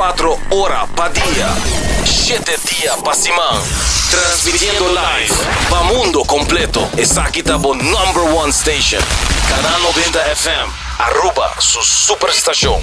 24 horas pa' día, 7 días pa' semana. Transmitiendo live pa' mundo completo. Es aquí tabo #1 station. Canal 90 FM. Aruba, su superestación.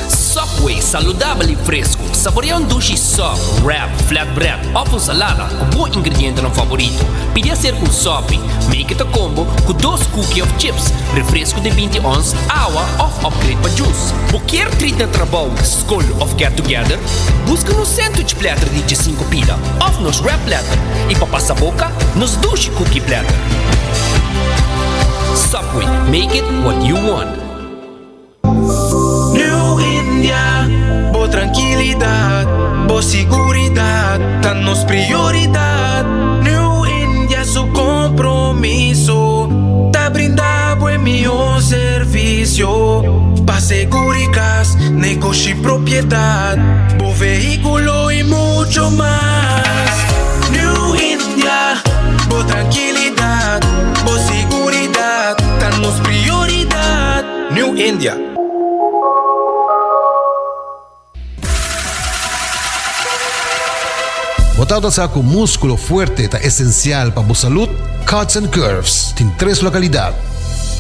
Subway, saudável e fresco. Saboreia dushi soft, wrap, flatbread ou com salada com bom ingrediente no favorito. Pide a ser com sope. Make it a combo com 2 cookies of chips, refresco de 20 ons, água ou upgrade para juice. Qualquer treat na trabalho, school of get together, busca no sandwich platter de 5 pila, ou nos wrap platter. E para passar a boca, nos dushi cookie platter. Subway, make it what you want. New India, boa tranquilidade, boa seguridade, tá nos prioridade. New India, su compromiso, tá brindado en meu serviço. Pa seguridade, negocio y propiedad, bo vehículo y mucho más. New India, boa tranquilidade, boa seguridade, tá nos prioridade. New India. Botado sa com músculo fuerte está esencial para a saúde, Cuts and Curves tem 3 localidades.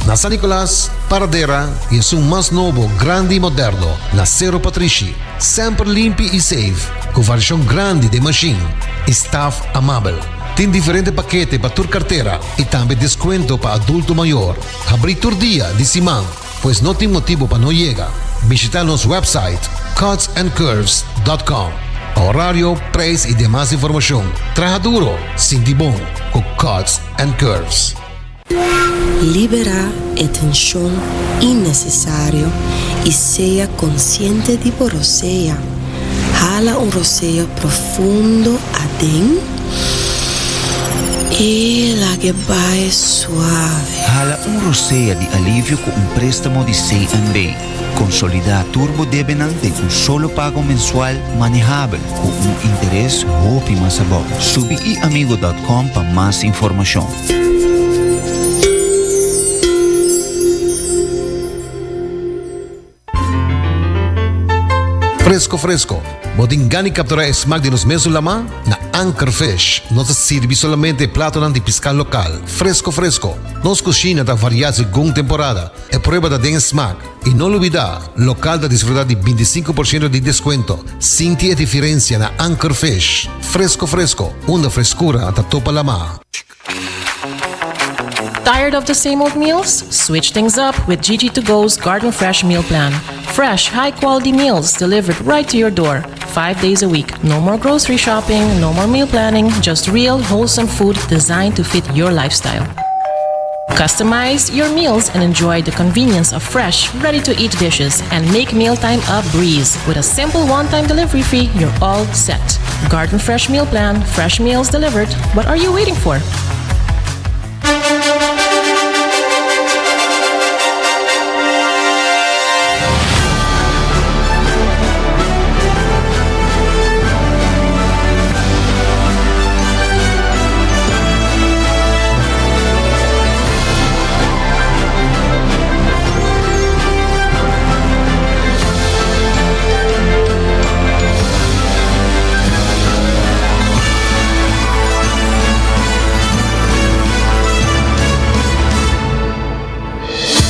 Na San Nicolás, Paradera e é um mais novo, grande e moderno, na Cerro Patrici. Sempre limpo e safe, com variação grande de machine. Staff amável. Tem diferentes paquetes para tua carteira e também desconto para adulto maior. Abrir todo dia de semana, pois não tem motivo para não chegar. Visitar nosso website cutsandcurves.com. Horário, preço e demais informação. Traja duro, sinti bom, com Cuts and Curves. Libera a tensão innecessária e seja consciente de por roceia. Jala roceio profundo adentro e la que vai suave. Jala roceia de alívio com préstamo de C&B. Consolidar Turbo Debenante com solo pago mensual manejável com interés hope mais bom. Subiamigo.com para mais informação. Fresco. Bodingani capturar smack de nos mesos lama na Anchor Fish. Nos sirve solamente plato de pescar local. Fresco. Nos cocina da variar según temporada. É prueba da den smack. E não olvidar, local da desfrutar de 25% de desconto. Sinti a diferença na Anchor Fish. Fresco. Uma frescura até topa lama. Tired of the same old meals? Switch things up with GG2Go's Garden Fresh Meal Plan. Fresh, high-quality meals delivered right to your door, 5 days a week. No more grocery shopping, no more meal planning, just real, wholesome food designed to fit your lifestyle. Customize your meals and enjoy the convenience of fresh, ready-to-eat dishes and make mealtime a breeze. With a simple one-time delivery fee, you're all set. Garden Fresh Meal Plan, fresh meals delivered. What are you waiting for?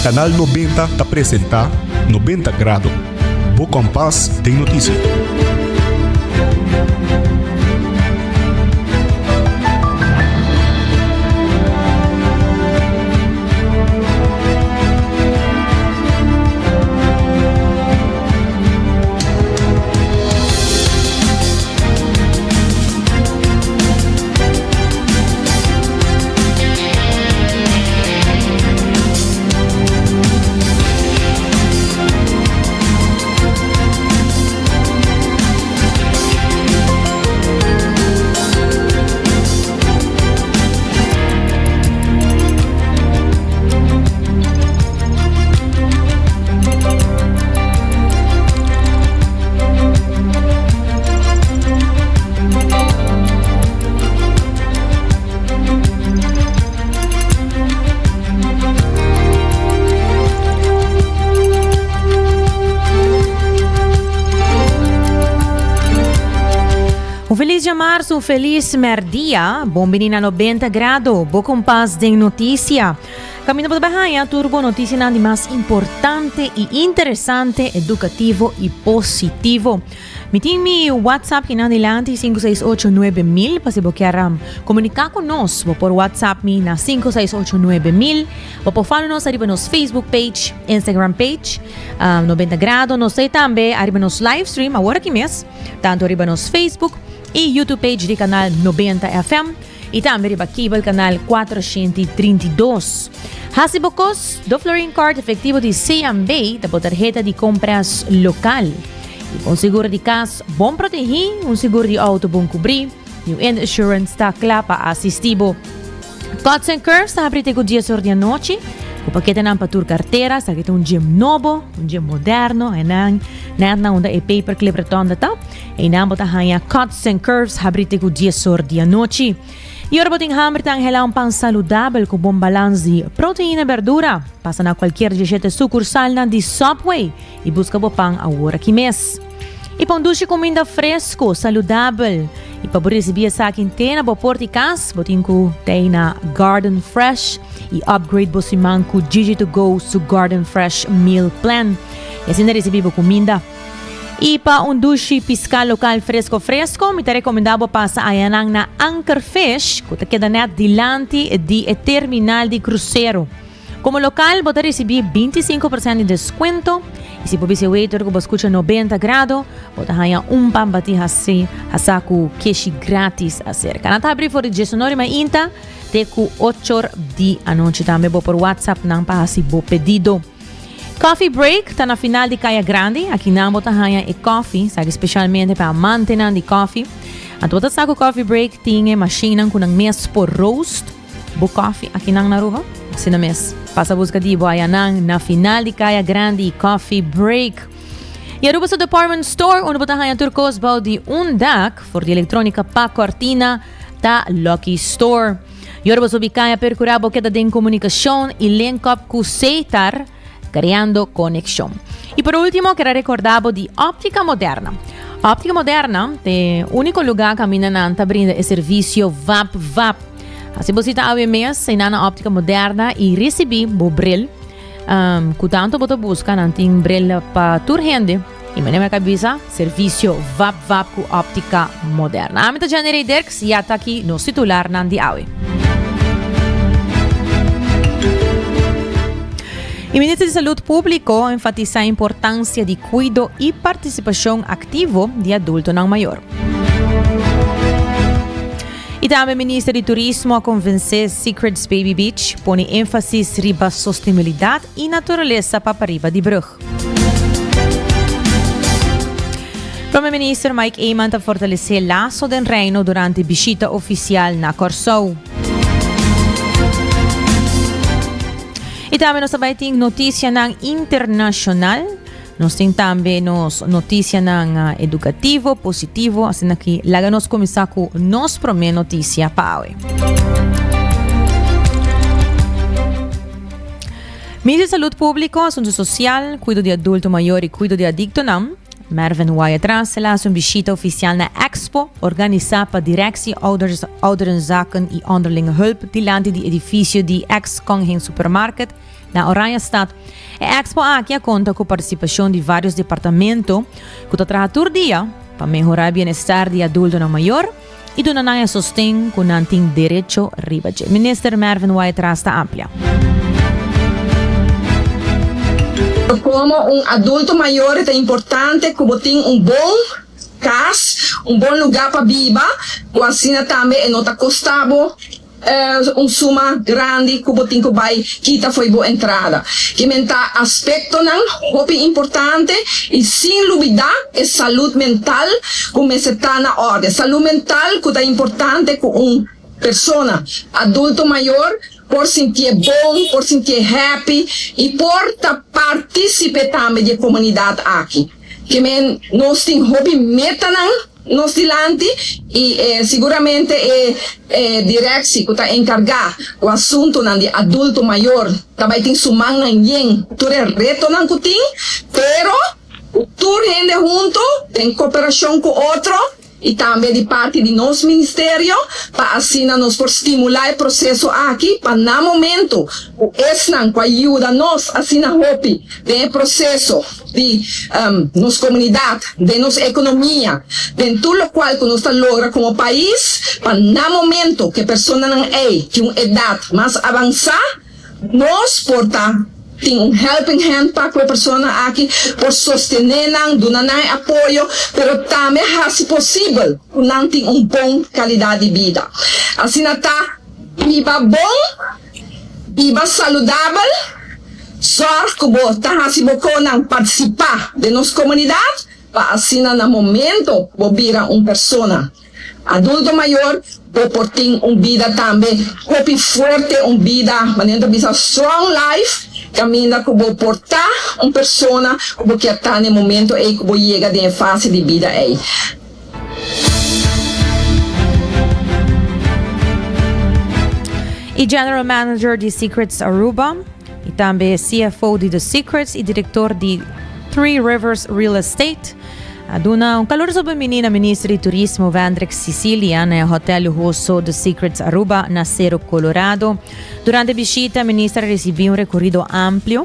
Canal 90 te apresenta 90 Graus. Bo Compass tem notícia. março, feliz merdia. Bom menina 90 grado. Bom compás de notícia. Caminho para Bahia, turbo notícia nada mais importante e interessante, educativo e positivo. Me tem meu WhatsApp que na dilante 5689000 para se bloquear comunicar conosco por WhatsApp me na 5689000 ou por falar nos arriba nos Facebook page, Instagram page 90 grado, nos sei também arriba nos live stream agora que mês, tanto arriba nos Facebook e YouTube page do canal 90 FM e também arriba cable canal 432. Hasibocos do Flooring Card efetivo de CMB da tarjeta de compras local. Um seguro de casa bom proteger, um seguro de auto bom cobrir, e o insurance está claro para assistir. Cuts and Curves está abrindo o dia sobre a noite, o paquete não para tua carteira, está aqui um gym novo, um gym moderno, e não onde é paperclip retonda tá, e não botar hanha Cuts and Curves abrindo o dia sobre a noite. E agora botem hammer tang hela um pão saudável com bom balanço de proteína e verdura. Passa na qualquer dieta sucursal na de Subway e busca o pão a hora que mês. E pão doce comida fresco, saudável. E para receber essa quintena, bo porticas, botem com tem na Garden Fresh e upgrade bo simang com Gigi to Go to Garden Fresh Meal Plan. E assim receber comida. E para duche piscal local fresco, me te recomendavo passa ayanang na Anchor Fish, que queda net dilante de terminal de cruzeiro. Como local, você receber 25% de desconto. E se você waiter que você escuta 90 grados, você ganha pão bati hasa com cash grátis a ser. Canata abrir for de sonori ma inta, te ku 8 di anuncio também por WhatsApp nang pa hasi bo pedido. Coffee Break está na final de Caia Grande. Aqui na Botahanha é coffee, sabe, especialmente para manter de coffee. A toda saco Coffee Break tem machine com mes por roast. Bo coffee aqui na rua. Assim na mes. Passa a busca de boia na final de Caia Grande Coffee Break. E a ruba sa department store, onde Botahanha turcos bau de DAC for de eletrônica pa cortina da Lucky Store. E a ruba sa bicaya percurabo queda de comunicação e link up com Seitar, creando conexión. Y por último, quiero recordar de Óptica Moderna. Óptica Moderna, el único lugar que caminante brinda el servicio VAP. Así você está a mes en una Óptica Moderna y recibir o bril. Que tanto você busca, não tem bril para tua gente. E na minha cabeça, serviço VAP com Óptica Moderna. A minha Janeiro Derks já está aqui no titular na Diawe. O Ministro de Saúde Pública enfatiza a importância de cuidado e participação ativa de adulto não maior. E também o Ministro de Turismo a convencer Secrets Baby Beach põe ênfase riba sustentabilidade e natureza para riba de Brugge. O Primeiro-Ministro Mike Eyman a fortalecer laço do reino durante a visita oficial na Corsou. E também nós também notícia internacional. Nós temos também notícia educativo, positivo. Assim que lá nós começamos com nossa primeira notícia para hoje. Ministro de Saúde Pública, Assunto Social, Cuido de Adulto Maior e Cuido de Adicto não. Mervin Wyatt fez uma visita oficial na Expo, organizada para a Directie Ouderenzaken e Onderlinge Hulp, diante do edifício de ex-Konghen Supermarket, na Oranjestad. A Expo aqui conta com a participação de vários departamentos, que trabalham todo dia para melhorar o bem-estar de adulto não maior e do nanaya sostém que não tem direito a ribaje. Ministro Mervin Wyatt está ampla. Como adulto maior é importante que tenha bom casa, bom lugar para viver, e assim também não está custando suma grande que tem que vai kita foi boa entrada. Que menta aspecto não é importante e sem dúvida é saúde mental como está na ordem. Saúde mental que é importante com pessoa adulto maior por sentir bom, por sentir happy e por participar também da comunidade aqui. Que nós temos hobby meta nós dilante e seguramente Directie que está encarregado o assunto de adulto maior também tem sumang ninguém tudo é reto não que tem pero tudo gente junto tem cooperação com outro e também de parte de nosso ministério, para assim nós por estimular o processo aqui, para no momento, o ESNAM, com ajuda nós, assim na HOPI, de processo de nossa comunidade, de nossa economia, de tudo o qual que nós logra como país, para no momento que a pessoa não é de uma idade mais avançada, nós porta tem helping hand para a pessoa aqui por sostener, dar apoio, pero também se possível, não tem bom qualidade de vida. Assim está, viva bom, viva saudável, sorte que você está participar de nossa comunidade, para assim no momento você vira uma pessoa adulto maior, por ter uma vida também, hope forte, uma vida, maneira de strong life, caminha que vou portar uma pessoa que está no momento que vou chegar em fase de vida aí. E General Manager de Secrets Aruba, e também CFO de The Secrets e diretor de Three Rivers Real Estate, aduna caloroso menina ministra de Turismo Vendrix Sicilia no hotel lujoso The Secrets Aruba na Cerro Colorado. Durante a visita, a ministra recebeu recorrido amplo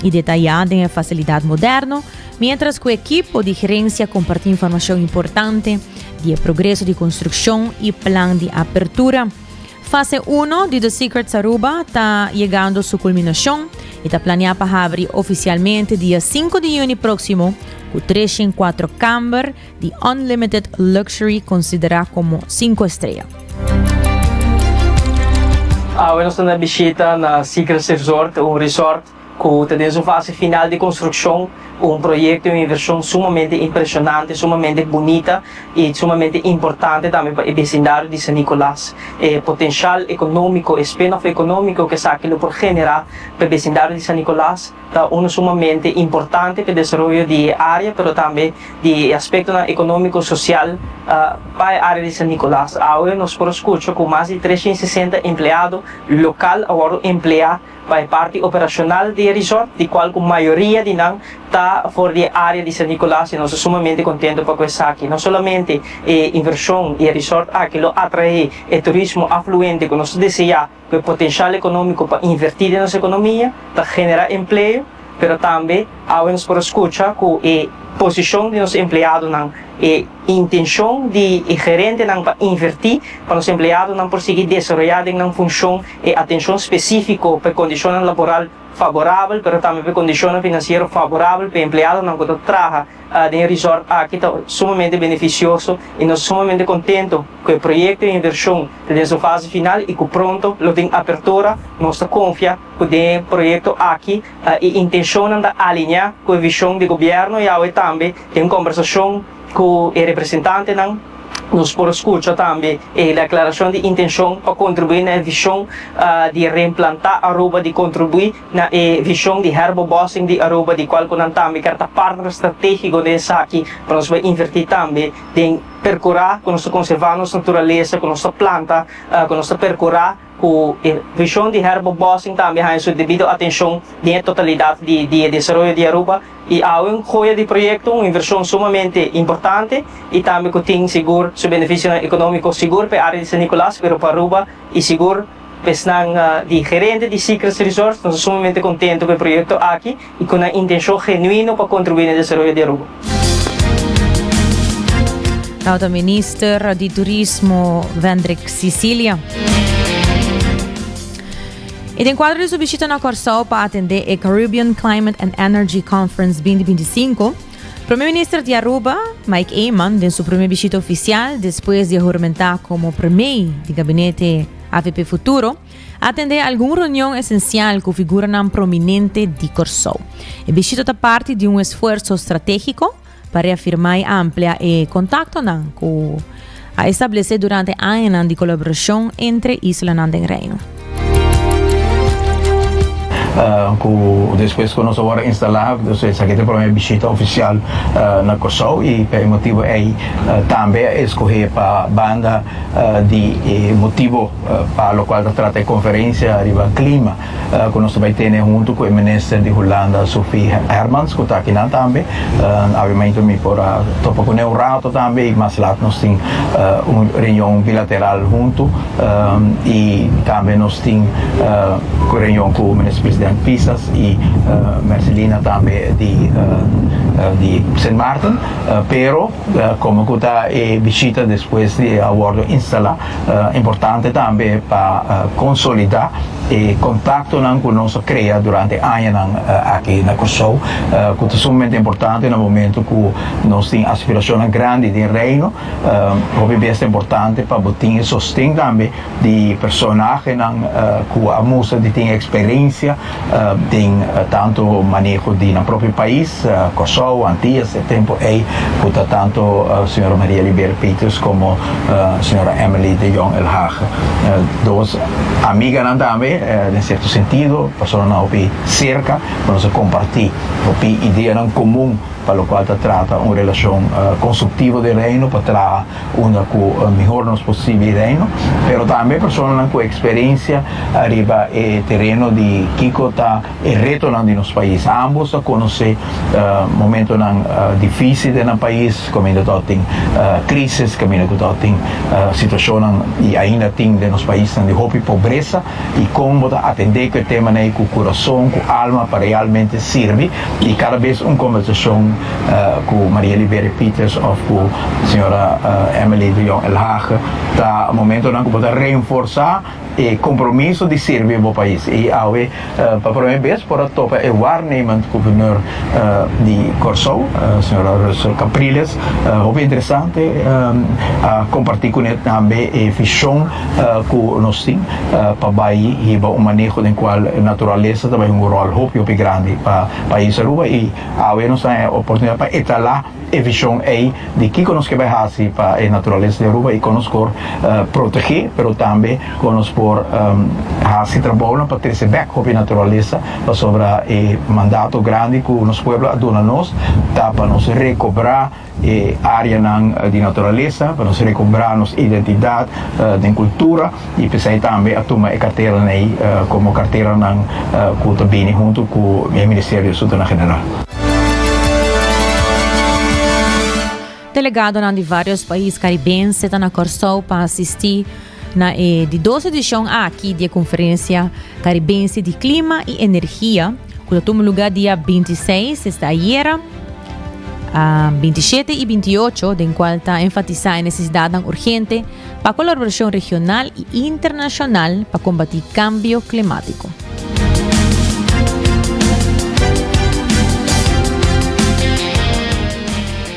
e detalhado em facilidade moderna, mientras que o equipo de gerência compartiu informação importante de progresso de construção e plano de apertura. Fase 1 de The Secrets Aruba está chegando a sua culminação e está planeada para abrir oficialmente dia 5 de junho próximo, com 304 câmaras de Unlimited Luxury considerado como 5 estrelas. Nós estamos na visita na Secrets Resort, um resort que tem uma fase final de construção, um projeto de inversão sumamente impressionante, sumamente bonita e sumamente importante também para o vecindário de San Nicolás. O potencial econômico, o spin-off econômico que está aqui por generar para o vecindário de San Nicolás é sumamente importante para o desenvolvimento de área, mas também de aspecto econômico social para a área de San Nicolás. Agora nós podemos escutar com mais de 360 empregados local agora emplear para a parte operacional do resort, de qual a maioria de nós está fora da área de San Nicolás, e nós estamos sumamente contentes com isso aqui. Não somente a inversão e o resort aqui atrai o turismo afluente que nós desejamos, com o potencial econômico para invertir na nossa economia, para gerar emprego, mas também nós podemos escutar com a posição de nossos empregados, a intenção de gerente para invertir para os empregados não conseguir desenvolver uma função e atenção específica para condições laboral favorável, mas também para condições financeiras favoráveis para empregados não que trabalham em resort aqui está sumamente beneficioso e nós somos sumamente contentos com o projeto de inversão desde a fase final e que pronto lo tem apertura, nós confiamos que o projeto aqui e intenção de alinhar com a visão do governo e também tem uma conversação com o representante nos por escutar também a declaração de intenção para contribuir na visão de reimplantar Aruba, de contribuir na visão de herbobossing de Aruba, de qual nós também quer partner estratégico dessa aqui para nós invertir também em percorrer, com nossa conservar nossa natureza, com nossa planta, com nossa percorrer com a visão de herbobossing também a sua devida atenção na totalidade de desenvolvimento de Aruba e há joia de projeto, uma inversão sumamente importante e também que tem seguro seu benefício econômico seguro para a área de San Nicolás, para Aruba e seguro para de gerente de Secrets Resort. Nós somos sumamente contentes com o projeto aqui e com a intenção genuína para contribuir no desenvolvimento de Aruba. O ministro de Turismo Vendrix Sicilia. E em quadro de sua visita na Corsol para atender a Caribbean Climate and Energy Conference 2025, o primeiro-ministro de Aruba, Mike Eyman, em sua primeira visita oficial, depois de juramentar como primeiro de gabinete AVP Futuro, atender alguma reunião essencial que figura prominente de Corsol. A visita é parte de um esforço estratégico para reafirmar e ampliar o contato a estabelecer durante anos de colaboração entre Isla e Reino. depois que nós agora instalamos, essa aqui é a primeira visita oficial na Corsou e pelo motivo é também escolher para a banda de motivo para o qual trata a conferência arriba clima que nós vamos ter junto com o ministro de Holanda, Sophie Hermans, que está aqui também, obviamente me por topo com o rato também, mas lá nós temos uma reunião bilateral junto e também nós temos reunião com o ministro-presidente Pisas e Marcelina também de St. Martin, pero como que está visita depois de acordo instalar, importante também para consolidar e contato que nós cria durante anos aqui na Corsou, que é sumamente importante no momento que nós temos aspirações grandes de reino, é importante para botar sustento também de personagens que a moça tem experiência, tem tanto manejo no próprio país, Corsou, Antillas, tempo aí, que tanto a senhora Maria Libera Peters como a senhora Emily de Jong El Haag, duas amigas também, em certo sentido, pessoas cerca, para nós compartilhar ideias comum para o qual trata uma relação construtiva de reino, para trazer uma com o melhor nos possível reino, mas também pessoas com experiência arriba e terreno de Kiko está retornando nos países. Ambos a conhecer momentos difíceis no país, como ainda tem crises, como ainda tem situações e ainda tem nos países de roupa e pobreza, e como atender que tema com o coração, com a alma, para realmente servir, e cada vez uma conversação com Maria Libera Peters ou com a senhora Emily de Jong El Haag, está momento que pode reforçar e compromisso de servir o país. E aí, para a primeira vez, por a topa é o waarnemend governor de Corsou, a senhora Russell Capriles, é interessante compartilhar com ele também a visão que nós temos para o país e o manejo do qual a natureza também um rol muito grande para o país Aruba, e aí nós temos a oportunidade para etalar a visão aí de que nós queremos fazer para a natureza de Aruba e conosco proteger, mas também conosco fazer trabalho para trazer back a natureza para sobre o mandato grande que os pueblos dão a nós, para nos recobrar a área de natureza, para nos recobrar nossa identidade de cultura e para também a tomar a carteira como carteira que também junto com o Ministério da Saúde General. Delegado de vários países caribenses está na Corsou para assistir na de 12 edição aqui da Conferência Caribense de Clima e Energia, que toma lugar dia 26, sexta-feira, 27 e 28, em qual está enfatizar a necessidade urgente para a colaboração regional e internacional para combater cambio climático.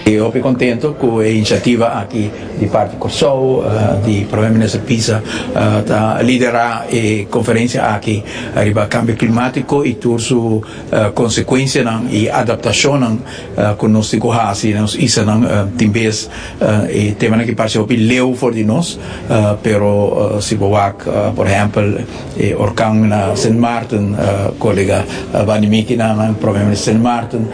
Eu estou contente com a iniciativa aqui de parte do Corsou, de Primeiro-Ministro Pisa, a liderar a conferência aqui arriba cambio climático e todas as consequências e adaptação que nós temos que fazer, nós isso talvez e tema que parece que leu for de nós, pero se boak, por exemplo, orkan na St. Martin, colega Vanimiki na Primeiro-Ministro St. Martin,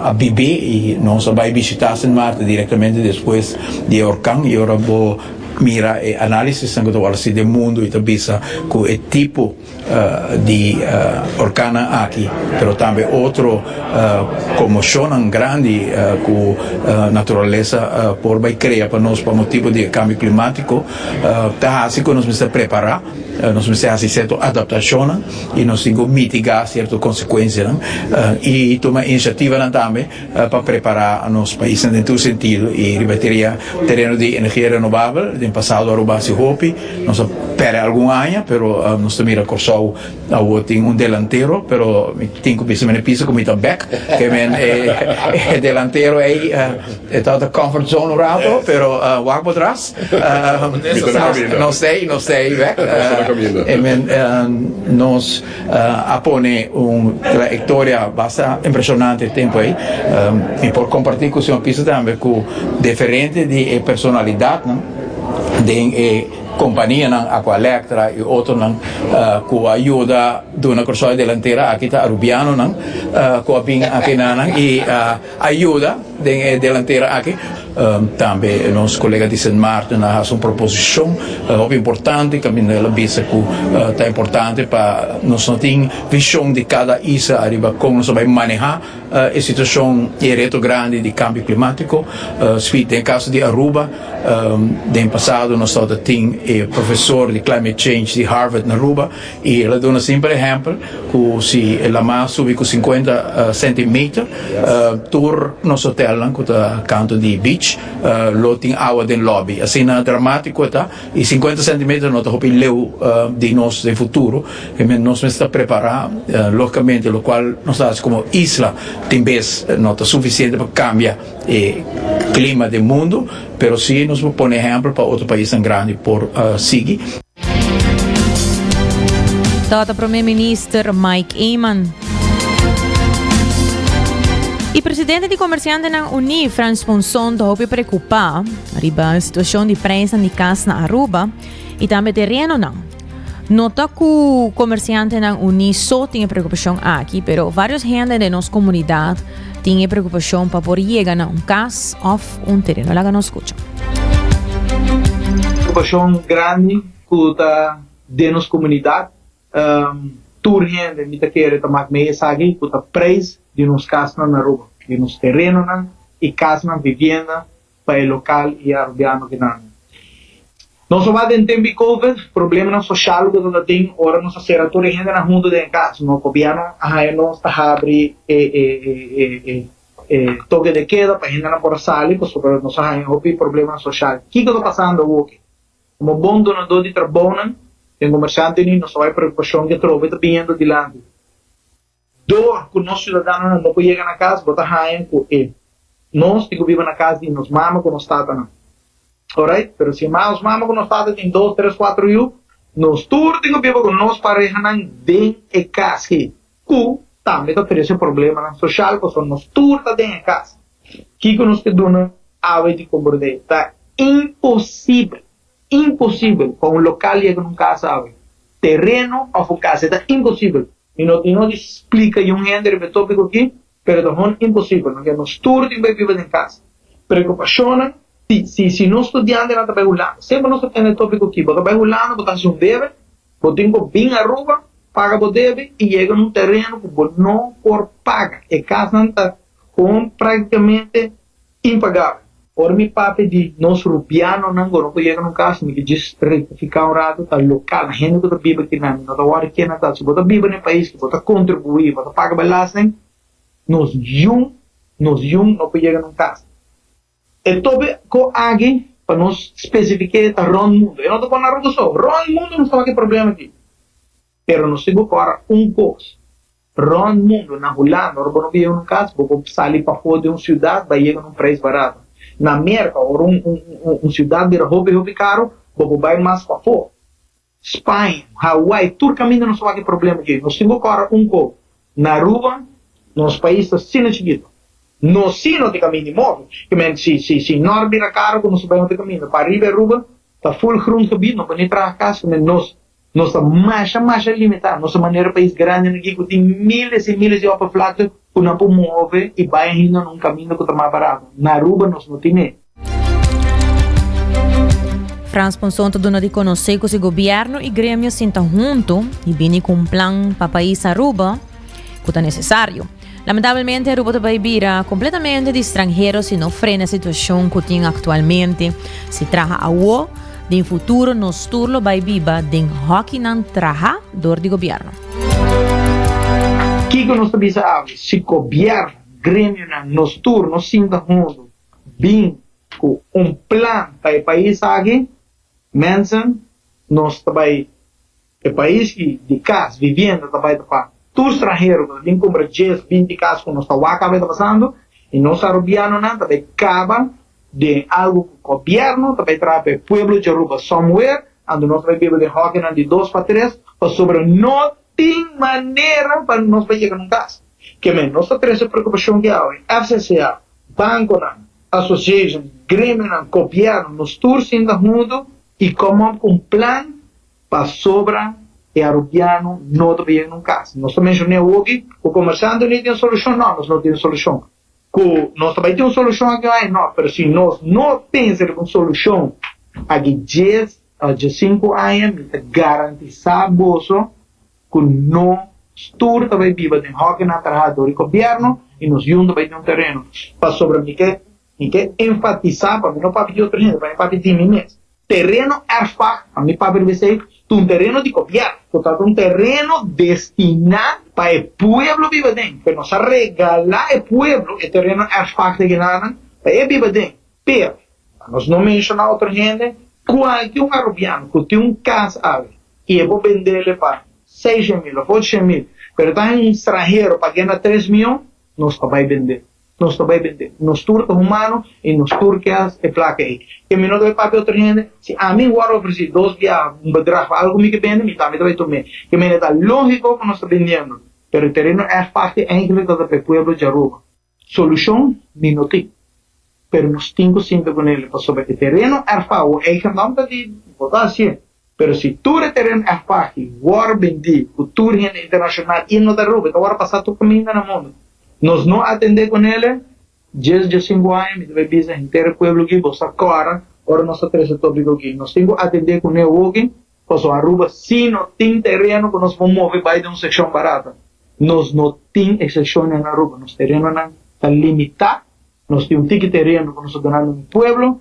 a Bibi e nós vai visitar St. Martin diretamente depois de orkan e ora vou mira e análise sangue do alci do mundo e tabisa com o tipo de orcana aqui, pero também outro comoção grande com natureza por vai criar para nós para motivo de cambio climático, tá assim que nós precisamos preparar, nós precisamos fazer certa adaptação e nós temos que mitigar certas consequências e tomar iniciativa também para preparar nos países em todo sentido e rebateria terreno de energia renovável. No passado Aruba se hopi, nós perde algum ano, pero nós também Corsou tem delantero, pero tem que pensar na pista como back, que é delantero aí está da comfort zone rato, pero walk por trás, não sei back, nós apone trayectória bastante impressionante tempo aí, e por compartilhar com o senhor pista também com diferente de personalidade, de companhia ng Aqualectra e outro ng ku ajuda do na corsoy delantera aqui tá Rubiano ng ku abing aqui na e ajuda den delantera aqui também nosso colega de St. Martin faz uma proposição importante que ela visa que tá importante para nós não tem visão de cada isla arriba como nós vai manejar a situação e reto grande de cambio climático em caso de Aruba no passado nós só tem professor de climate change de Harvard na Aruba e ela dá um simples exemplo que se ela mais sube com 50 centímetros tour nosso hotel que está canto de beach lo tem água dentro lobby assim na dramático tá e 50 centímetros não tá hopi leu de nós de futuro que nós está preparar localmente lo qual nós estamos como isla tem vez não tá suficiente para cambiar o clima do mundo pero sim nos põe exemplo para outro país tão grande por seguir. Data Primeiro-Ministro Mike Eyman. E presidente de comerciante ng Uni, Franz Ponson, hopi preocupa arriba a situação de preço de casa na Aruba e também terreno não. Nota que o comerciante ng Uni só tinha preocupação aqui, pero vários gente de nossa comunidade tinha preocupação para por chegar a casa ou terreno. Lá nos escucha. Preocupação grande que está de nossa comunidade. Tur gente me quer tomar meia sabe que o preço de nos casas na Aruba, de nos terrenos e casas na vivenda para o local e arubiano que não. Nós só vai em tempo de Covid, problema social que nós tem, ora nós ser a toda gente na junta de casa, no governo a nós está abre toque de queda para gente não por sair, porque sobre nós há problema social. O que está passando hoje? Como bom donador de trabalho tem comerciante ni nós vai preocupação que trova está vindo dilante. Dor que nós cidadãos não podem chegar na casa, botar raia com ele. Nós que vivemos na casa e nos mama com nós tata não. Alright? Pero se mais mama com nós tata tem 2, 3, 4 anos, nós todos que vivemos com nós pareja não den e casa que também está tendo problema na social, porque nós todos está den e casa. Que nós te dona ave de compreender, tá impossível para um local chegar num casa ave. Terreno ou casa está impossível. E não explica um gente de tópico aqui, mas é impossível, porque nós todos vivemos em casa. Preocupação, se nós estudantes não estamos regulando, sempre nós temos tópico aqui, você vai regulando, você faz deve, você tem que vir a Aruba, paga o deve e chega num terreno que você não por paga. E casa está praticamente impagável. Ora, meu papo de nós rupiano não chega num caso, me diz ficar um rato, tá local, a gente que vive aqui não está hora que não está, se você vive no país, que você contribui, você paga balastem, nos não chega num caso. E tobe com alguém para nós especificar tá ron mundo. Eu não estou falando nada só, ron mundo não está aqui problema aqui. Pero nós temos para coisa. Ron mundo na Holanda, ora não vive num caso, você sair para fora de uma cidade, vai chegar num preço barato. Na América, ou cidade de hobby caro, você vai mais para fora. Espanha, Hawaii, tudo caminho não só aquele problema aqui. Nós temos agora na Aruba, nosso país está sendo chiquito. Nós sim não tem caminho de móvel. Se norte era caro, nós vai não ter caminho. Para arriba Aruba, está full ground gebied, não pode entrar a casa, nós está mais limitado. Nossa maneira país grande aqui, que tem milhas e milhas de oppervlakte, que não pode mover e vai indo num caminho que está mais barato. Na Aruba, nós não temos. Franz Ponson dona de conhecer que o governo e grêmio sentam junto e vêm com um plano para o país Aruba que é necessário. Lamentavelmente, Aruba vai virar completamente de estrangeiros se não frena a situação que tem atualmente. Se traga a o de futuro, nos turlo vai viva de hockey não traga dor de governo. Que nós sabemos, se o governo, grêmio, nos turnos, sinta junto, vem com um plano para o país aqui, mensen, nós também, o país que de casa, vivendo, também para todo estrangeiro, vem comprar 10, 20 casas que nós estamos passando, e nós arubianos também acabam de algo que o governo também traz para o povo de Aruba somewhere, onde nós vamos viver de hockey de 2 para 3, para sobre não tem maneira para nós chegar num caso. Que nós temos essa preocupação que há, FCCA, Banco, Association, Grêmio, Governo, nos tours ainda junto, e como um plano para sobra e arubiano não também num caso. Nós também mencionamos hoje, o comerciante não tem solução, não, nós não temos solução. Nós também temos solução aqui, não, mas se nós não pensamos em solução aqui 10 a 5 anos, garantizar bolso que não estuda também viva de hockey na trajador do governo e nos junta também de um terreno. Para sobre mim que enfatizar, para mim não para pedir outra gente, para pedir mim mesmo. Terreno erfach, a mim para ver um terreno de governo, portanto um terreno destinado para o povo viver dentro, para nós regalar o povo o terreno erfach de nada para ele viver dentro. Pero, nós não mencionamos outra gente, qualquer um arubiano que tem casa e eu vou vender ele para 6.000 ou 8.000, pero está em estrangeiro para ganhar 3 mil, nós vai vender. Nós também vendemos. Nos turcos humanos e nos turcos e placa aí. Que me não deve papel outra gente, se a mim agora oferecer 2 dias, um bedrag, algo que vende, me também vai tomar. Que me está lógico que nós estamos vendendo. Pero o terreno é parte eigenlijk dat het pueblo de Aruba. Solução, me não tem. Pero nós temos sempre com ele. Sobre o terreno é parte, o eigen naam dat die, botar assim. Pero se tu o terreno é parte, agora vendi, o turismo internacional, e não da Aruba, agora passar tu caminho no mundo. Nós não atender com ele, 10 a 5 anos, me deve dizer, inteiro pueblo aqui, você agora nós temos esse tópico aqui. Nós temos que atender com ele hoje, porque a Aruba, se não tem terreno, que nós vamos mover para de uma secção barata. Nós não temos exceção na Aruba, nosso terreno está limitado, nós temos um terreno que nós ganhamos no pueblo,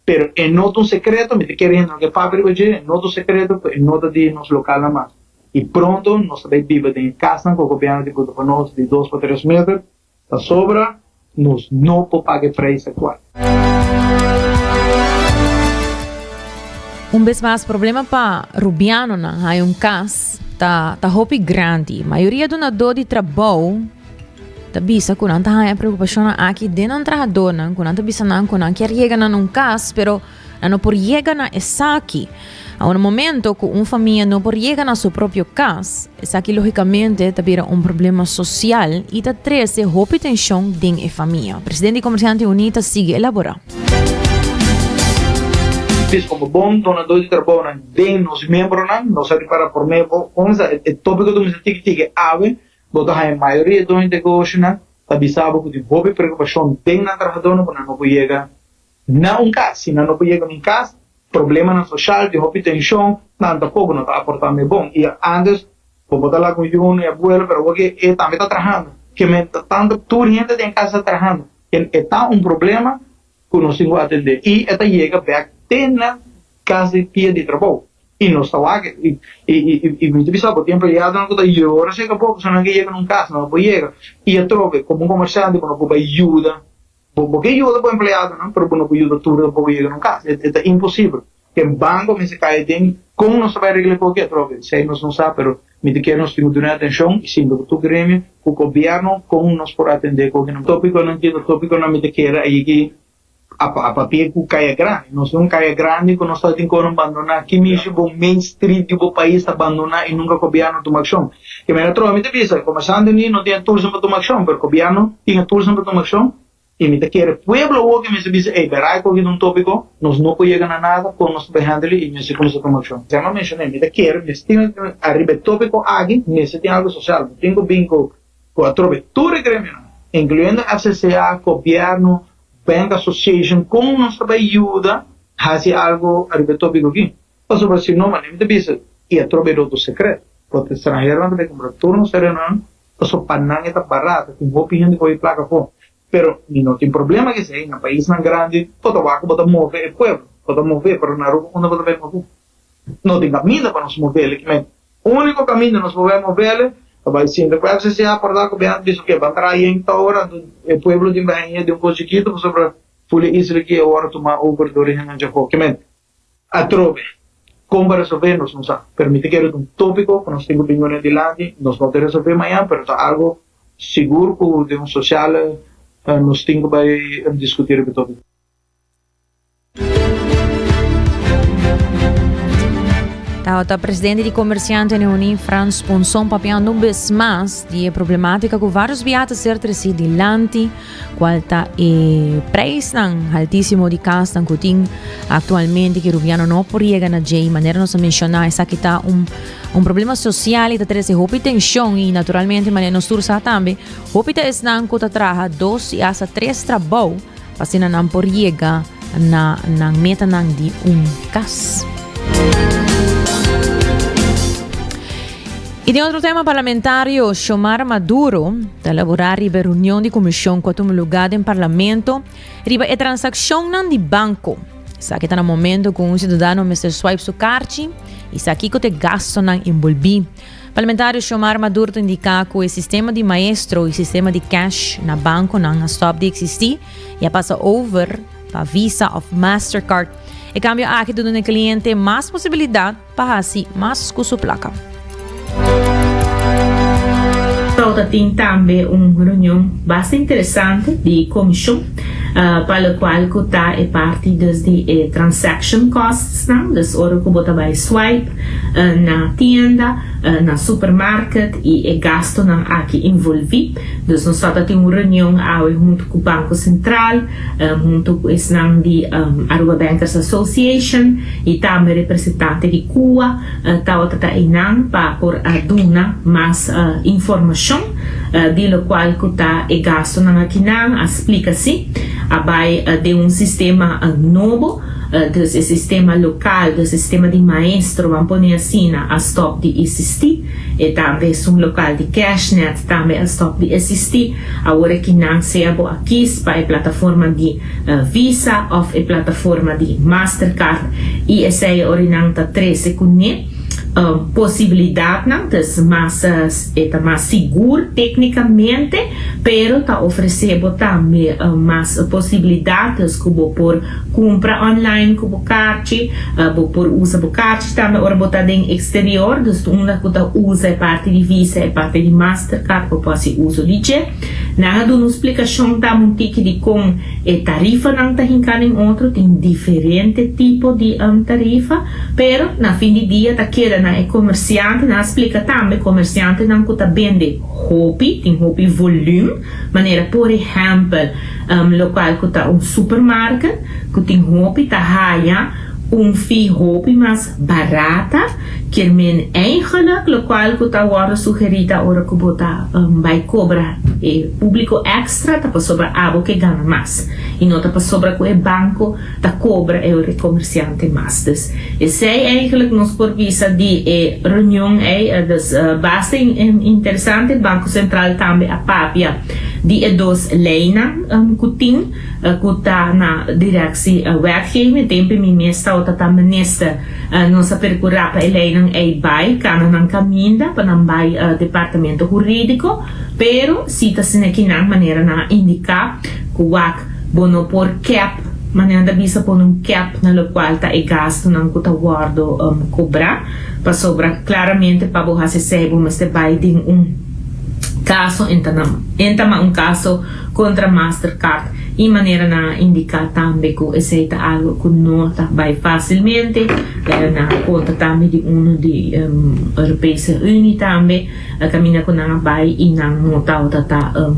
pero é não um secreto, me querendo que fábrica hoje, é não um secreto, é não de nosso local na mais. E pronto, nós também vivemos em casa, com o governo de Cotopanos de 2 para 3 metros, a sobra, nós não podemos pagar preço igual. Vez mais, problema para Rubiano, há caso, tá hopi grande. A maioria do nadador de trabalho, tá bisa, que não tá preocupação aqui dentro do trabalhador, que não tá bisa não, que não quer chegar num caso, pero não por chegar na essa aqui. Há momento que uma família não pode chegar na sua própria casa, isso aqui logicamente vira problema social e está traz a tensão dentro da família. O presidente do Comerciante Unido sigue elaborando. Como bom donador de trabalho dentro dos membros, nós sabemos para por meio, o tópico do Ministério que ave, botar a maioria dos negócios, sabe que tem preocupação dentro do trabalhador, quando não pode chegar não casa, se não pode chegar em casa, problema na social, de roupa tensão, nada pouco não está aportando bom. E antes, vou botar lá com o Juno e a abuela, pero porque ele também está trabalhando. Que me tanto toda gente em casa trabalhando. Está problema que nós temos que atender. E esta chega back na casa de dia de trabalho. E nós estamos aqui. E me diz, por tempo, já não está agora chega pouco, se não chega num casa, não pode chegar. E eu troco, como comerciante, não pode ajuda. Porque ajuda para o empregado, não? Pero não pode ajudar tudo, não pode chegar num caso. É impossível. Que o banco me se cai dentro, como não sabe arreglar qualquer troca. Se nós não sabemos, me diz que nós temos que dar atenção, e sim, do grêmio, o governo, como nós podemos atender qualquer tópico, não entendo, o tópico não me diz que era aí que a papel que cai grande. Nós temos cai grande, que nós estamos tentando abandonar, aqui mesmo, o main street do país abandonar e nunca o governo toma ação. Que me trouxe, me diz, começando não tinha turismo para tomar ação, mas o governo tinha turismo para tomar ação. E me diz que o pueblo que me diz, verá que um tópico, nós não podemos chegar a nada, com nós behandle e me diz como se toma ação. Já me mencionei, me diz que tem arriba tópico aqui, nesse tem algo social, tem que vir com a tropa, tudo é grêmio, incluindo a FCCA, governo, Bank Association, como nos ajuda a fazer algo arriba tópico aqui. Mas sobre si não, mas me diz, e a tropa é outro secreto, porque estrangeiro não tem comprar turno, sereno, mas o panang está barato, tem opinião de coisa placa fora. Pero não tem problema que seja, no país não grande, todo vaco pode mover o povo, pode mover, pero na rua não pode mover. Não tem caminho para nos mover, o único caminho para nos mover, vai ser, depois se acordar com o governo, diz que vai trair em hora, o povo de Bahia de coisa chiquito, sobre a isla que agora tomar over do origen de Japão, que a trove, como resolver, nós não sabemos, permite que era um tópico, que nós temos opiniões de lá, nós não podemos resolver amanhã, pero é algo seguro, de um social, nós temos que discutir o tópico. O presidente de comerciante Neoni, Franz Ponson, papiando vez mais de problemática com vários viatos ser dilante, qual está preço altíssimo de casa que tem atualmente que o governo não pode na J, maneira não se mencionar essa que está problema social e está trazendo roupa tensão e naturalmente maneira não sursa também roupa é não que traga 2 e até 3 trabalho para não pode na meta de caso. E de outro tema parlamentário, Xiomara Maduro, da elaborar a reunião de comissão com o lugar em parlamento, riba a transação de banco. Isso aqui está no momento com um cidadão, Mr. Swipe Sukarchi, isso aqui que te gasto não envolvi. Parlamentário Xiomara Maduro indica que o sistema de maestro e o sistema de cash na banco não stop de existir e passa over para Visa of Mastercard. E cambio aqui do cliente mais possibilidade para assim mais com sua placa. Tem também uma reunião bastante interessante de comissão, para a qual está é parte de transaction costs, das horas que você vai swipe na tienda, na supermarket e gasto aqui envolvido. Então, nós temos uma reunião junto com o Banco Central, junto com o Aruba Bankers Association e também representante de Cuba, para por dar mais informação de lo qual está e gasto aqui explica-se abai de sistema novo do sistema local, do sistema de maestro, vamos pôr assim, a stop de existir, e também um local de cashnet, também a stop de existir, agora que não se aqui para a plataforma de Visa ou a plataforma de Mastercard, e essa é a orienta 13 com possibilidade de mais seguro tecnicamente, pero está oferecendo também mais possibilidades como por compra online como carte, por usa o carte também ora botar em exterior, então uma que usa é parte de Visa é parte de Mastercard por poder uso de je. Na uma explicação também tique de como tarifa não está hincando em outro, tem diferente tipo de tarifa, pero na fim de dia tá querendo é comerciante, não explica também comerciante não que tá vende roupa, tem roupa volume, maneira por exemplo, local que tá supermarket, que tem roupa tá raia, roupa mais barata, que men eigenlijk local que tá agora sugerida hora que botar vai cobrar público extra tá para sobra abo que ganha mais e não tá para sobra que o banco tá cobra o comerciante mais. Dus esse é eigenlijk nos por visa de reunião bastante interessante. Banco Central também a papia de dos leina que tem que tá na direção werkgever tempo minister ou tá minister nossa percurar para leina vai não caminha para não vai departamento jurídico, pero se tá sendo aqui na maneira na indicar que o bono por cap maneira da bisa por cap na qual tá e gasto não que tá guardo cobrar para sobrar claramente para borrar se sebo mas te vai de caso então caso contra Mastercard e maneira na indicar também que esse é algo que não vai facilmente na conta também de de Europeia Unie também caminha com não vai e não tá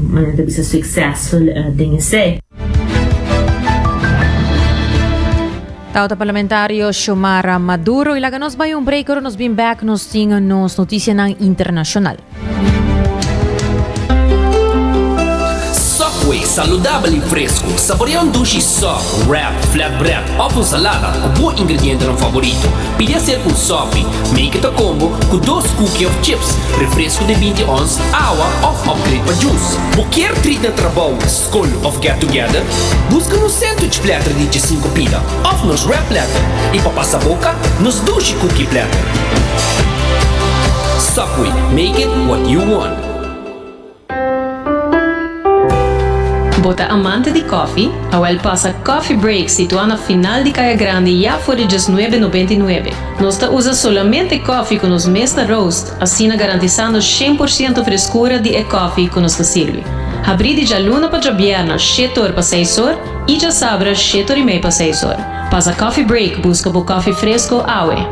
maneira de ser successful desse. Tauta parlamentario Xiomara Maduro e lá nos vai break, nos bem back, nos tinha nos notícias internacional. Saludable e fresco, saboreia dushi soft, wrap, flatbread ou salada com bom ingrediente no favorito. Pide ser com sopi, make it a combo com 2 cookies of chips, refresco de 20 ons, água ou upgrade para juice. Qualquer treat na trabalho, school of get together, busca no sandwich platter de 5 pila, ou nos wrap platter, e para passar a boca, nos dushi cookie platter. Subway, make it what you want. Bota amante de coffee, a passa Coffee Break situado na final de Caia Grande já por $9,99. Nós usa solamente coffee com os Mesta Roast, assim garantizando 100% frescura de coffee que nos serve. Abrir de luna para viernes, 7 horas para 6 horas, e já sabra 7 horas e meia para 6 horas. Passa Coffee Break, busca por coffee fresco, aue.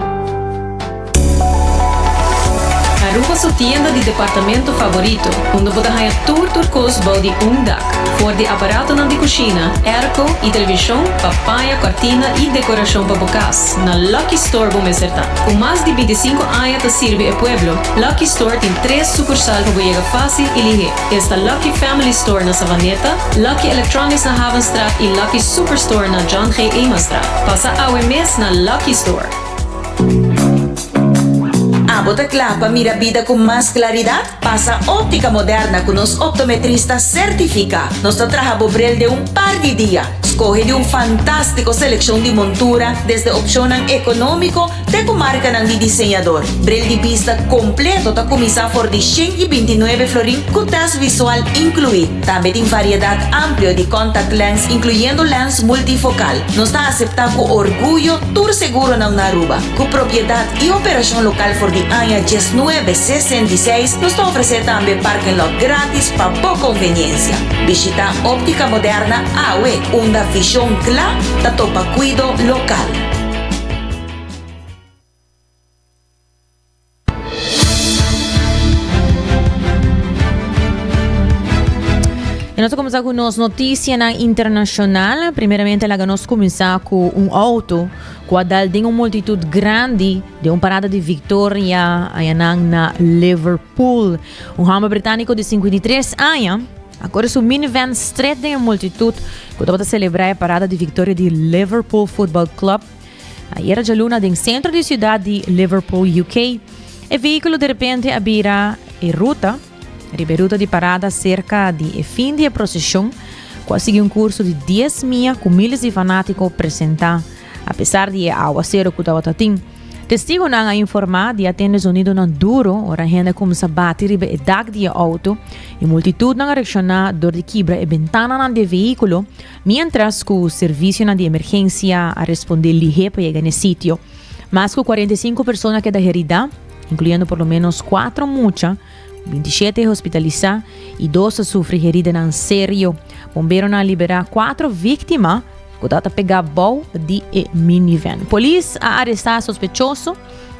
su tienda de departamento favorito, onde você ganha turcos balde dak, for de aparato de cocina, airco e televisão, papaya, cortina e decoração para bocas. Na Lucky Store vamos acertar. Com mais de 25 anos de sirve o pueblo, Lucky Store tem 3 sucursais para chegar fácil e ligeiro. Esta Lucky Family Store na Savaneta, Lucky Electronics na Havenstraat e Lucky Superstore na John G. Emanstraat. Passa a mes na Lucky Store. Bota clapa, mira vida con más claridad. Pasa óptica moderna con los optometristas certificados. Nos trabaja Bobrel de un par de días. Escoge de un fantástico selección de montura desde opción económico de comarca de diseñador. Brel de vista completo ta comisa por de 129 florín con test visual incluido. También tiene variedad amplia de contact lens incluyendo lens multifocal. Nos está aceptado con orgullo tour seguro na Aruba. Con propiedad y operación local por de año 1966 nos está ofreciendo también parking lot gratis para poca conveniencia. Visita óptica moderna AWE, una visión clara da topa cuido local. E nós começamos com nossa notícia internacional. Primeiramente, nós começamos com auto que tem uma multitud grande de uma parada de Victoria na Liverpool. Homem britânico de 53 anos, agora o minivan estreito de uma multitud que estava a celebrar a parada de Victoria de Liverpool Football Club. Aí era de luna no centro da cidade de Liverpool, UK. O veículo de repente abrirá a ruta de parada cerca de fim de procissão, quase um curso de 10 milhas com milhares de fanáticos apresentar, apesar de aguaceiro que estava tendo. Testigo não a informar de atender sonido não duro, ora a gente começa a bater e dag de auto, e multitud não reaccionar dor de quebra e ventana do veículo, mientras que o serviço de emergência a responder ligeiro para chegar no sítio. Mais que 45 pessoas que da herida, incluindo por lo menos 4 muchas, 27 hospitalizados e 12 sofrem herida em sério. Bombeiros a liberar 4 vítimas que estão a pegar bol de minivan. Polícia a arrestar sospechoso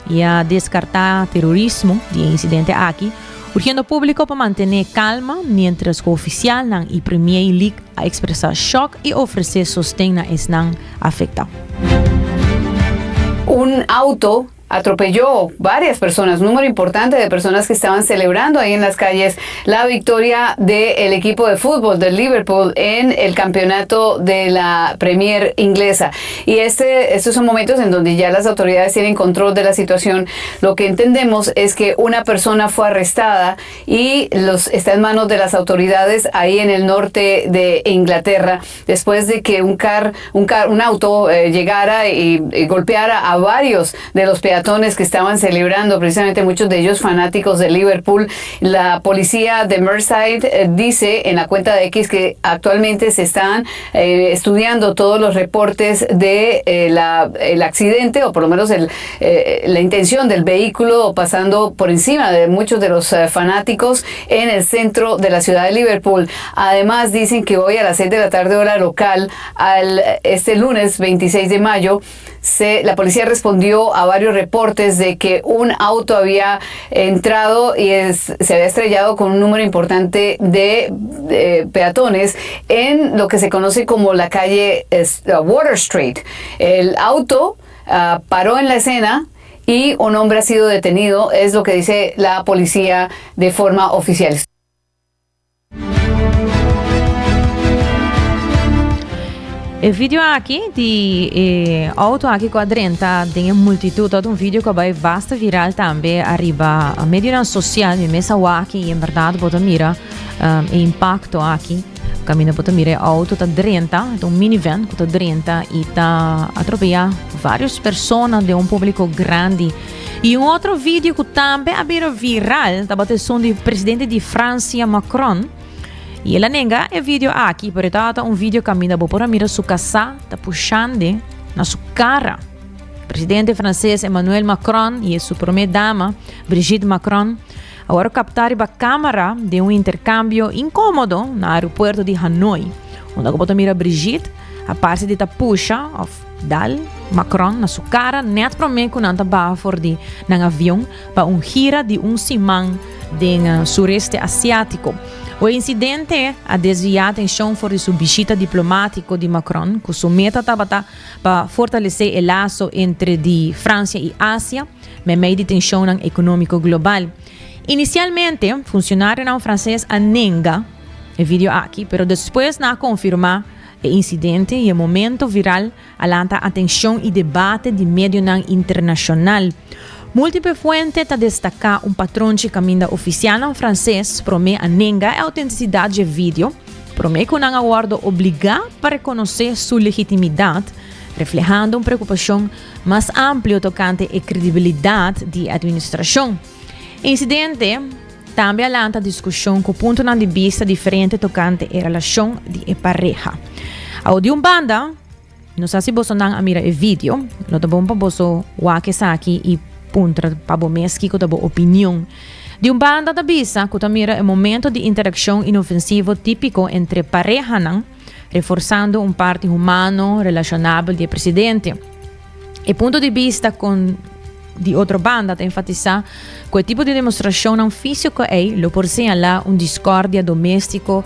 e a descartar terrorismo de incidente aqui, urgindo o público para manter calma, mientras que o oficial e Premier League a expressar choque e oferecer sostén a esses afectados. Un auto atropelló varias personas, un número importante de personas que estaban celebrando ahí en las calles la victoria del equipo de fútbol del Liverpool en el campeonato de la Premier inglesa. Y estos son momentos en donde ya las autoridades tienen control de la situación. Lo que entendemos es que una persona fue arrestada y está en manos de las autoridades ahí en el norte de Inglaterra, después de que un auto llegara y golpeara a varios de los peatones que estaban celebrando, precisamente muchos de ellos fanáticos de Liverpool. La policía de Merseyside dice en la cuenta de X que actualmente se están estudiando todos los reportes de el accidente, o por lo menos la intención del vehículo pasando por encima de muchos de los fanáticos en el centro de la ciudad de Liverpool. Además dicen que hoy a las 6 de la tarde hora local, este lunes 26 de mayo, la policía respondió a varios reportes de que un auto había entrado y se había estrellado con un número importante de peatones en lo que se conoce como la calle Water Street. El auto paró en la escena y un hombre ha sido detenido, es lo que dice la policía de forma oficial. O vídeo aqui de auto aqui com a 30 tem multitud, todo um vídeo que vai basta viral também arriba a mídia social, mesmo aqui e em verdade pode mirar o impacto aqui. Caminho pode mirar auto tá 30, um minivan que tá 30 e tá atropelando várias pessoas de um público grande. E um outro vídeo que também abriu viral, tá batendo som do presidente de França, Macron. E ela nega é vídeo aqui, porque tá um vídeo caminha por mira sua casa, tá puxando na sua cara. O presidente francês Emmanuel Macron e sua primeira dama Brigitte Macron agora captaram a câmera de um intercâmbio incômodo no aeroporto de Hanoi, onde a mira Brigitte a parte de ta puxa dal Macron na sua cara net promete que não estava for de nang avião para gira de simang do sureste asiático. O incidente a desviar a atenção for sua visita diplomática de Macron, que sua meta estava para fortalecer o laço entre de França e Ásia, mas meio de tensão econômico global. Inicialmente, funcionário francês nega o vídeo aqui, pero depois na confirmar o incidente e o momento viral alanta atenção e debate de médio internacional. Múltiples fuentes destacam patrão de caminho oficial francês promete nega a autenticidade do vídeo, promete que não aguardo obrigar para reconhecer sua legitimidade, reflejando preocupação mais ampla tocante a credibilidade da administração. O incidente também alanta discussão com pontos de vista diferentes tocante a relação de pareja. Ao de banda, não sei se você não mira o vídeo, não é bom para você ver aqui e puntra para você que tem opinião. De banda da vista, que mira o momento de interação inofensivo típico entre pareja, reforçando parte humano relacionável do presidente. E ponto de vista com de outra banda enfatizar que o tipo de demonstração não físico lo por señalar discórdia doméstico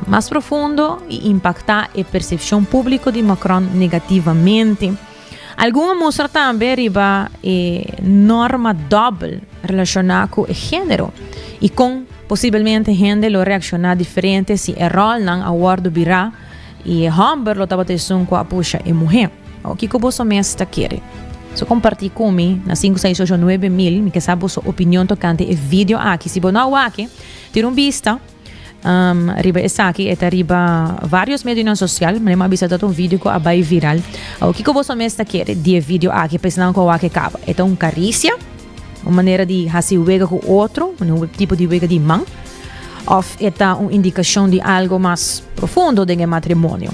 mais profundo e impactar a percepção pública de Macron negativamente. Alguma mostra também riba norma doble relacionada com o gênero e com possivelmente gente lo reaccionar diferente se o rol não aguardo virá e homem lo estava tendo com a puxa e mulher. O que você mesmo quer? So compartilhe comigo na 5689000, me que sabe a sua opinião tocante o vídeo aqui. Se você não aqui, tira vista, riba essa aqui, eta riba vários meios sociais, mas uma vista de vídeo que vai viral. O que você mesmo quer de vídeo aqui, pensando que o aqui acaba. É carícia, uma maneira de fazer wega com outro, tipo de wega de mão, ou é uma indicação de algo mais profundo do matrimônio.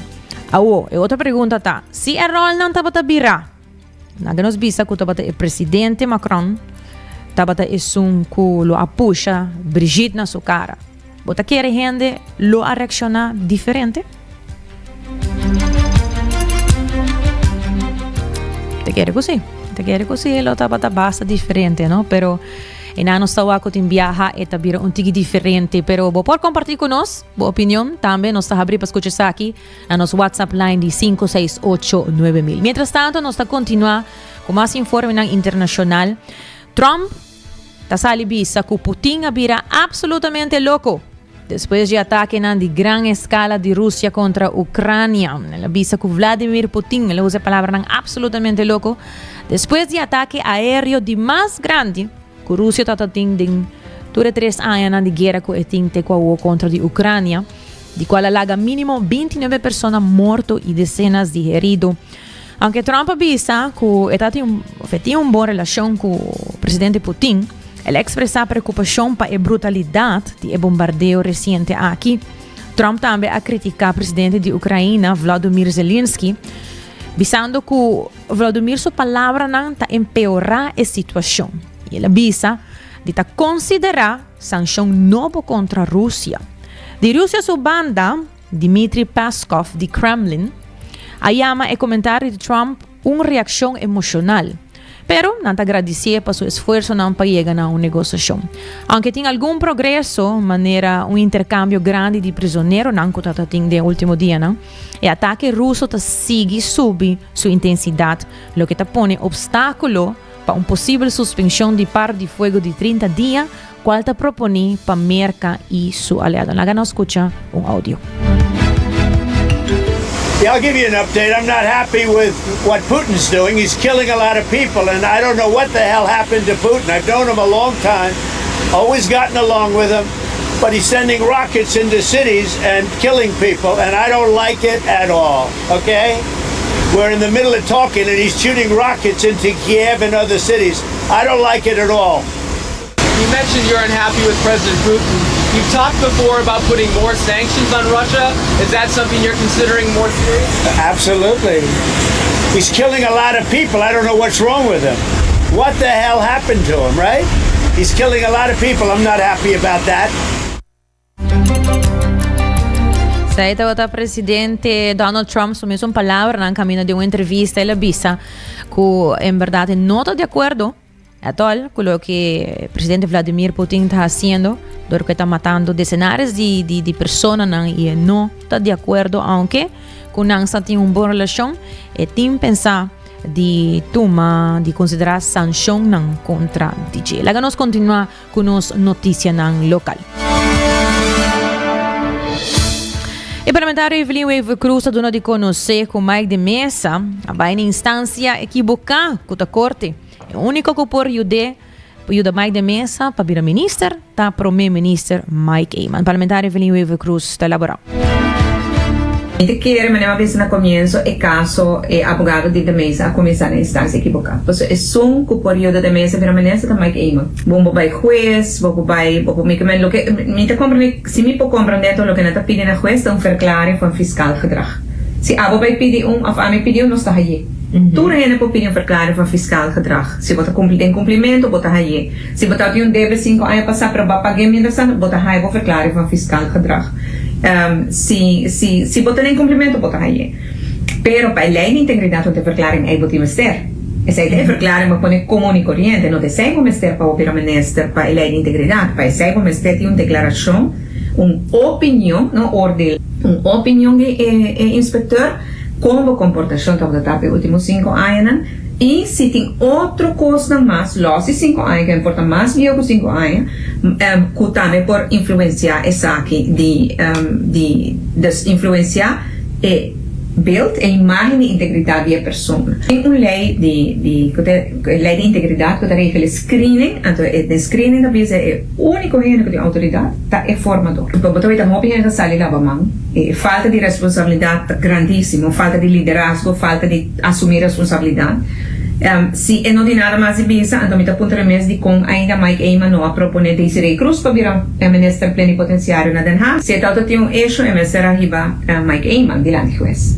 E outra pergunta tá, se o rol não estava a virar, nós vimos que o presidente Macron estava que lo apuxa Brigitte na sua cara. Você quer gente lo a reaccionar diferente? Te quer que sim, lo estava bastante diferente, não? Pero não está que tem viaja e tabira tigre diferente, pero você pode compartilhar conosco a opinião também, nós está abrindo para escutar aqui na nosso WhatsApp line de 5689000. Mientras tanto, nós está continuar com mais informe internacional. Trump está salibisa que Putin vira absolutamente louco depois de ataque de grande escala de Rússia contra a Ucrânia. Ela avisa que Vladimir Putin, ele usa a palavra absolutamente louco, depois de ataque aéreo de mais grande que a Rússia está tendo durante 3 anos de guerra contra a Ucrânia, de qual alaga mínimo 29 pessoas mortas e dezenas de heridos. Aunque Trump avisa que está tendo uma boa relação com o presidente Putin, ele expressa preocupação para a brutalidade do bombardeio recente aqui. Trump também a criticar o presidente de Ucrânia, Volodymyr Zelensky, visando que Volodymyr sua palavra não está empeorar a situação. E ele avisa de considerar sanção nova contra a Rússia. De Rússia, sua banda, Dmitry Peskov, de Kremlin, chama o comentário de Trump uma reação emocional, pero não agradecer por seu esforço para chegar a uma negociação. Aunque tem algum progresso, maneira intercâmbio grande de prisioneiros, não que está tendo no último dia, não? O ataque russo segue subir sua intensidade, o que está põe obstáculo para uma possível suspensão de par de fogo de 30 dias, qual está propondo para Merca e seu aliado. Lá nós escuta áudio. Yeah, I'll give you an update. I'm not happy with what Putin's doing. He's killing a lot of people, and I don't know what the hell happened to Putin. I've known him a long time, always gotten along with him, but he's sending rockets into cities and killing people, and I don't like it at all, okay? We're in the middle of talking, and he's shooting rockets into Kiev and other cities. I don't like it at all. You mentioned you're unhappy with President Putin. You've talked before about putting more sanctions on Russia. Is that something you're considering more serious? Absolutely. He's killing a lot of people. I don't know what's wrong with him. What the hell happened to him, right? He's killing a lot of people. I'm not happy about that. Sa ito o presidente Donald Trump sumiso palabra ng camino de una entrevista y la visa que en verdad no está de acuerdo at all con lo que el presidente Vladimir Putin está haciendo, porque está matando decenas de personas y no está de acuerdo, aunque con Nansa tiene una buena relación y tiene pensar de toma de considerar sanción contra DJ. Laga nos continua con las noticias local. O parlamentar Evelyn Weaver Cruz dona de conhecer com Mike de Mesa vai na instância equivocada com a corte. O único que por ajuda Mike de Mesa para virar ministro está primeiro-ministro Mike Eyman. Parlamentar Evelyn Weaver Cruz está elaborando. Gente quiere, me una vez en el comienzo, el caso abogado de mesa a comenzar en instancia equivocada. Pues es un periodo de mesa, pero menesa de Mike Eyman. Bombo by juez, bombo lo que, si me puedo comprender lo que no te piden al juez, es un verklaring van fiscaal gedrag. Si abo bij pidi of a me pediu, no está allí. Tú rene puede pedir un verklaring van fiscaal gedrag. Si vota en cumplimiento, vota allí. Si vota un debe 5 años pasar, pero va a pagar mientras tanto, vota allí por verklaring van fiscaal gedrag. Si votan en cumplimiento, votan allí. Pero para lei de integridade de verklaring é botar ministério. Essa é a verklaring mas põe comum e corrente, não tem o ministério para operar ministério para lei de integridade, para o ministério tem uma declaração, uma opinião, não ordem, uma opinião de inspetor como comportação da TAP nos últimos 5 anos. E se tem outra coisa mais, los 5 anos, que importa mais que 5 anos, que também por influenciar essa aqui, de influenciar beeld e imagem de integridade da pessoa. Tem uma lei lei de integridade que regula screening, então o screening da vez é o único gênero de autoridade é formador. Então, você está muito bem na sala de mão, falta de responsabilidade grandíssima, falta de liderazgo, falta de assumir responsabilidade. Se não tem nada mais de visa, então me está apontando mesmo de com ainda Mike Eyman não a propor Desiree Cruz para virar ministro plenipotenciário na Den Haag. Se tal tem eixo, é ministro arriba Mike Eyman diante do juiz.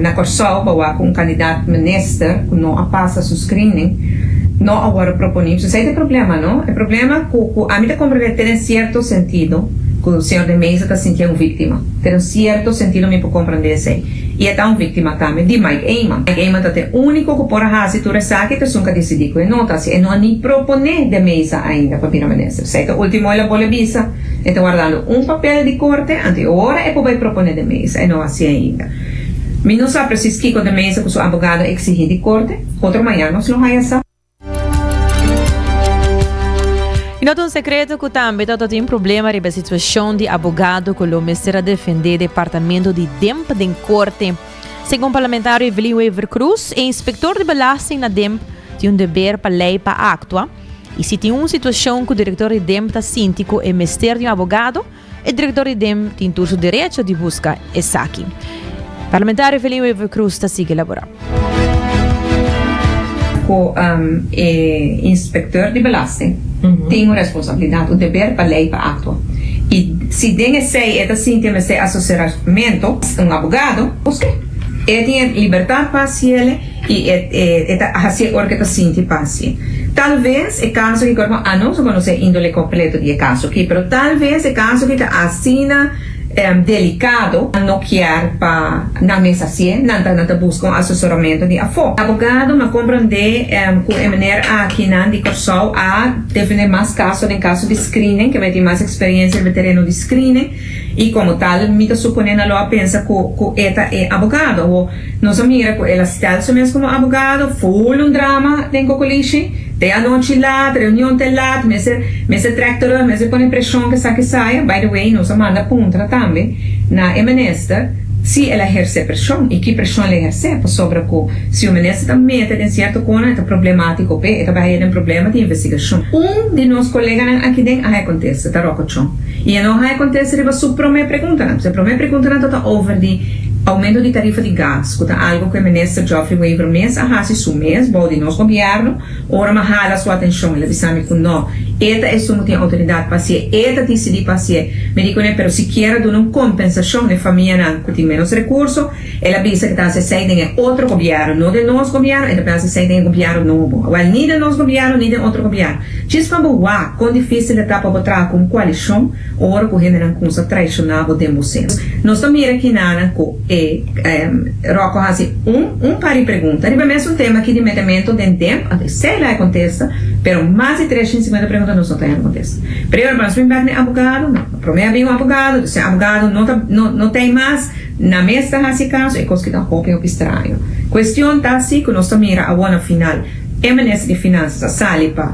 Na Corsol, bawa com candidato ministro que não passa o screening, não agora proponemos. Isso é o problema, não? O problema que a mim está compreender em certo sentido que o senhor de Mesa está sentindo uma vítima. Tem um certo sentido me para compreender isso aí. E é uma vítima também de Mike Eyman. Mike Eyman está o único que pode fazer tudo isso que tu nunca decidiu que não está assim. E não nem proponer de Mesa ainda para virar ministro. Sei que o último ele bola visa, está guardando papel de corte, ante agora é para proponer de Mesa. E não assim ainda. Mas não sabe se que de Mesa que o seu advogado exigir de corte, outro manhã não se lo vai essa. E não é um segredo que também tem um problema com a situação de abogado que o ministro defender o departamento de DEMP de corte. Segundo o parlamentar Evelyn Weaver Cruz, o inspector de belasting na DEMP tem um dever para lei para actuar. E se tem uma situação que o diretor de DEMP está síntico e o ministério de um abogado, o diretor de DEMP tem todo o direito de buscar esse aqui. O parlamentar Evelyn Weaver Cruz está seguindo elaborando. O inspector de belasting tem uma responsabilidade, o dever para lei para actuar. E se tem esse assessoramento, um abogado, ele tem liberdade parcial e assim o que está sentindo parcial. Talvez o caso que não se conhece índole completo do caso aqui, mas talvez o caso que está assina delicado, não quer para não mesa assim, não busca assessoramento de afo. Abogado não compreende que a maneira aqui na de Corsol a definir mais casos em caso de screening, que vai ter mais experiência no terreno de screening e como tal, me está suponendo ela pensa que esta é abogado ou nós mira que ela está mesmo como abogado, full drama tem cocoliche. Tem a noite lá, reunião tem lá, mas tractor, mas põe pressão que saia. By the way, nós manda punta também na ministra se ela exerce pressão e que pressão ela exerce sobre que se o ministro também tem certo coisa é problemático, é também um problema de investigação. De nossos colegas aqui dentro acontece, tá rocochão. E não acontece riba su prome pergunta, se prome pergunta não tá over de aumento de tarifa de gás, que é algo que o ministro Geoffrey Weaver mês a raça su mês, bom de nosso governo, ora mahada sua atenção, ele disse que não, esta é só não tem autoridade para ser, esta decide para ser, me digo, né, pero se quer dar uma compensação de família que tem menos recursos, ela pensa que está se saindo em outro governo, não de nosso governo, ela pensa se saindo em governo novo, ou nem de nosso governo, nem de outro governo. Diz para boa, com difícil etapa para botar com coalição, ora que generam com essa traicionável de vocês. Nós estamos aqui na Rocco assim par de perguntas. Ele é um tema aqui de metamento de tempo, sei lá contesta, pero mais de 350 perguntas não têm contesta. Primeiro, para nós primeiro advogado, não. Primeiro bem advogado, se advogado não tem mais na mesa desse caso, é coisa que está um pouco estranho. Questão tá assim que nós estamos a uma final, MNS de Finanças, sale para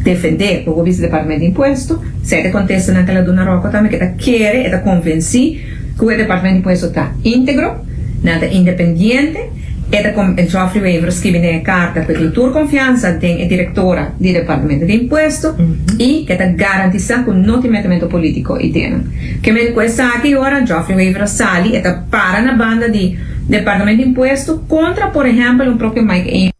defender o vice-departamento de imposto, se contesta naquela dona Rocco também que quer, está convencido que o departamento de imposto está íntegro, nada independente, e como Geoffrey Weaver escreve na carta que tem toda confiança tem a diretora do departamento de imposto e que está garantizando que não tem metimento político e tem. Que me questa aqui ora Geoffrey Weaver sale e está para na banda de departamento de imposto contra, por exemplo, o próprio Mike.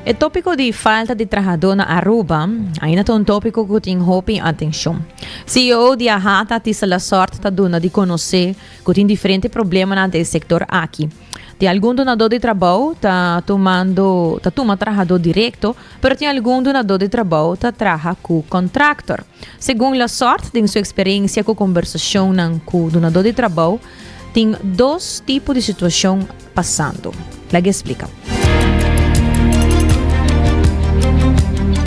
O tópico de falta de trabalhador na Aruba ainda é um tópico que tem roupa atenção. CEO de Ahata tisa a sorte da dona de conhecer que tem diferentes problemas no setor aqui. Tem algum donador de trabalho tá tomando trabalhador direto, mas tem algum donador de trabalho tá trabalha com contractor. Segundo a sorte, tem sua experiência com conversação com o donador de trabalho, tem dois tipos de situação passando. Ela explica.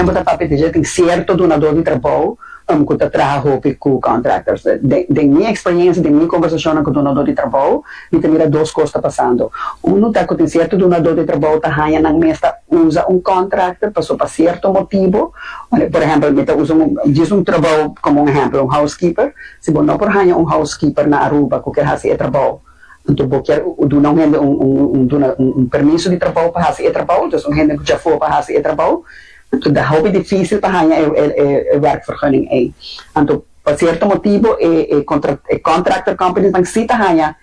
Da PPTG tem certo donador de trabalho que trabalha com contractors. De minha experiência, de minha conversação com o donador de trabalho, eu tenho duas coisas passando. Tá que tem certo donador de trabalho que na mesa usa contractor para certo motivo. Por exemplo, diz trabalho como exemplo, housekeeper. Se você não por housekeeper na Aruba que quer fazer trabalho, então você não tem permisso de trabalho para fazer trabalho, então você já foi para fazer trabalho. Então, é muito difícil para ganhar a werkvergunning. Então, por certo motivo, contractor companies não se ganhar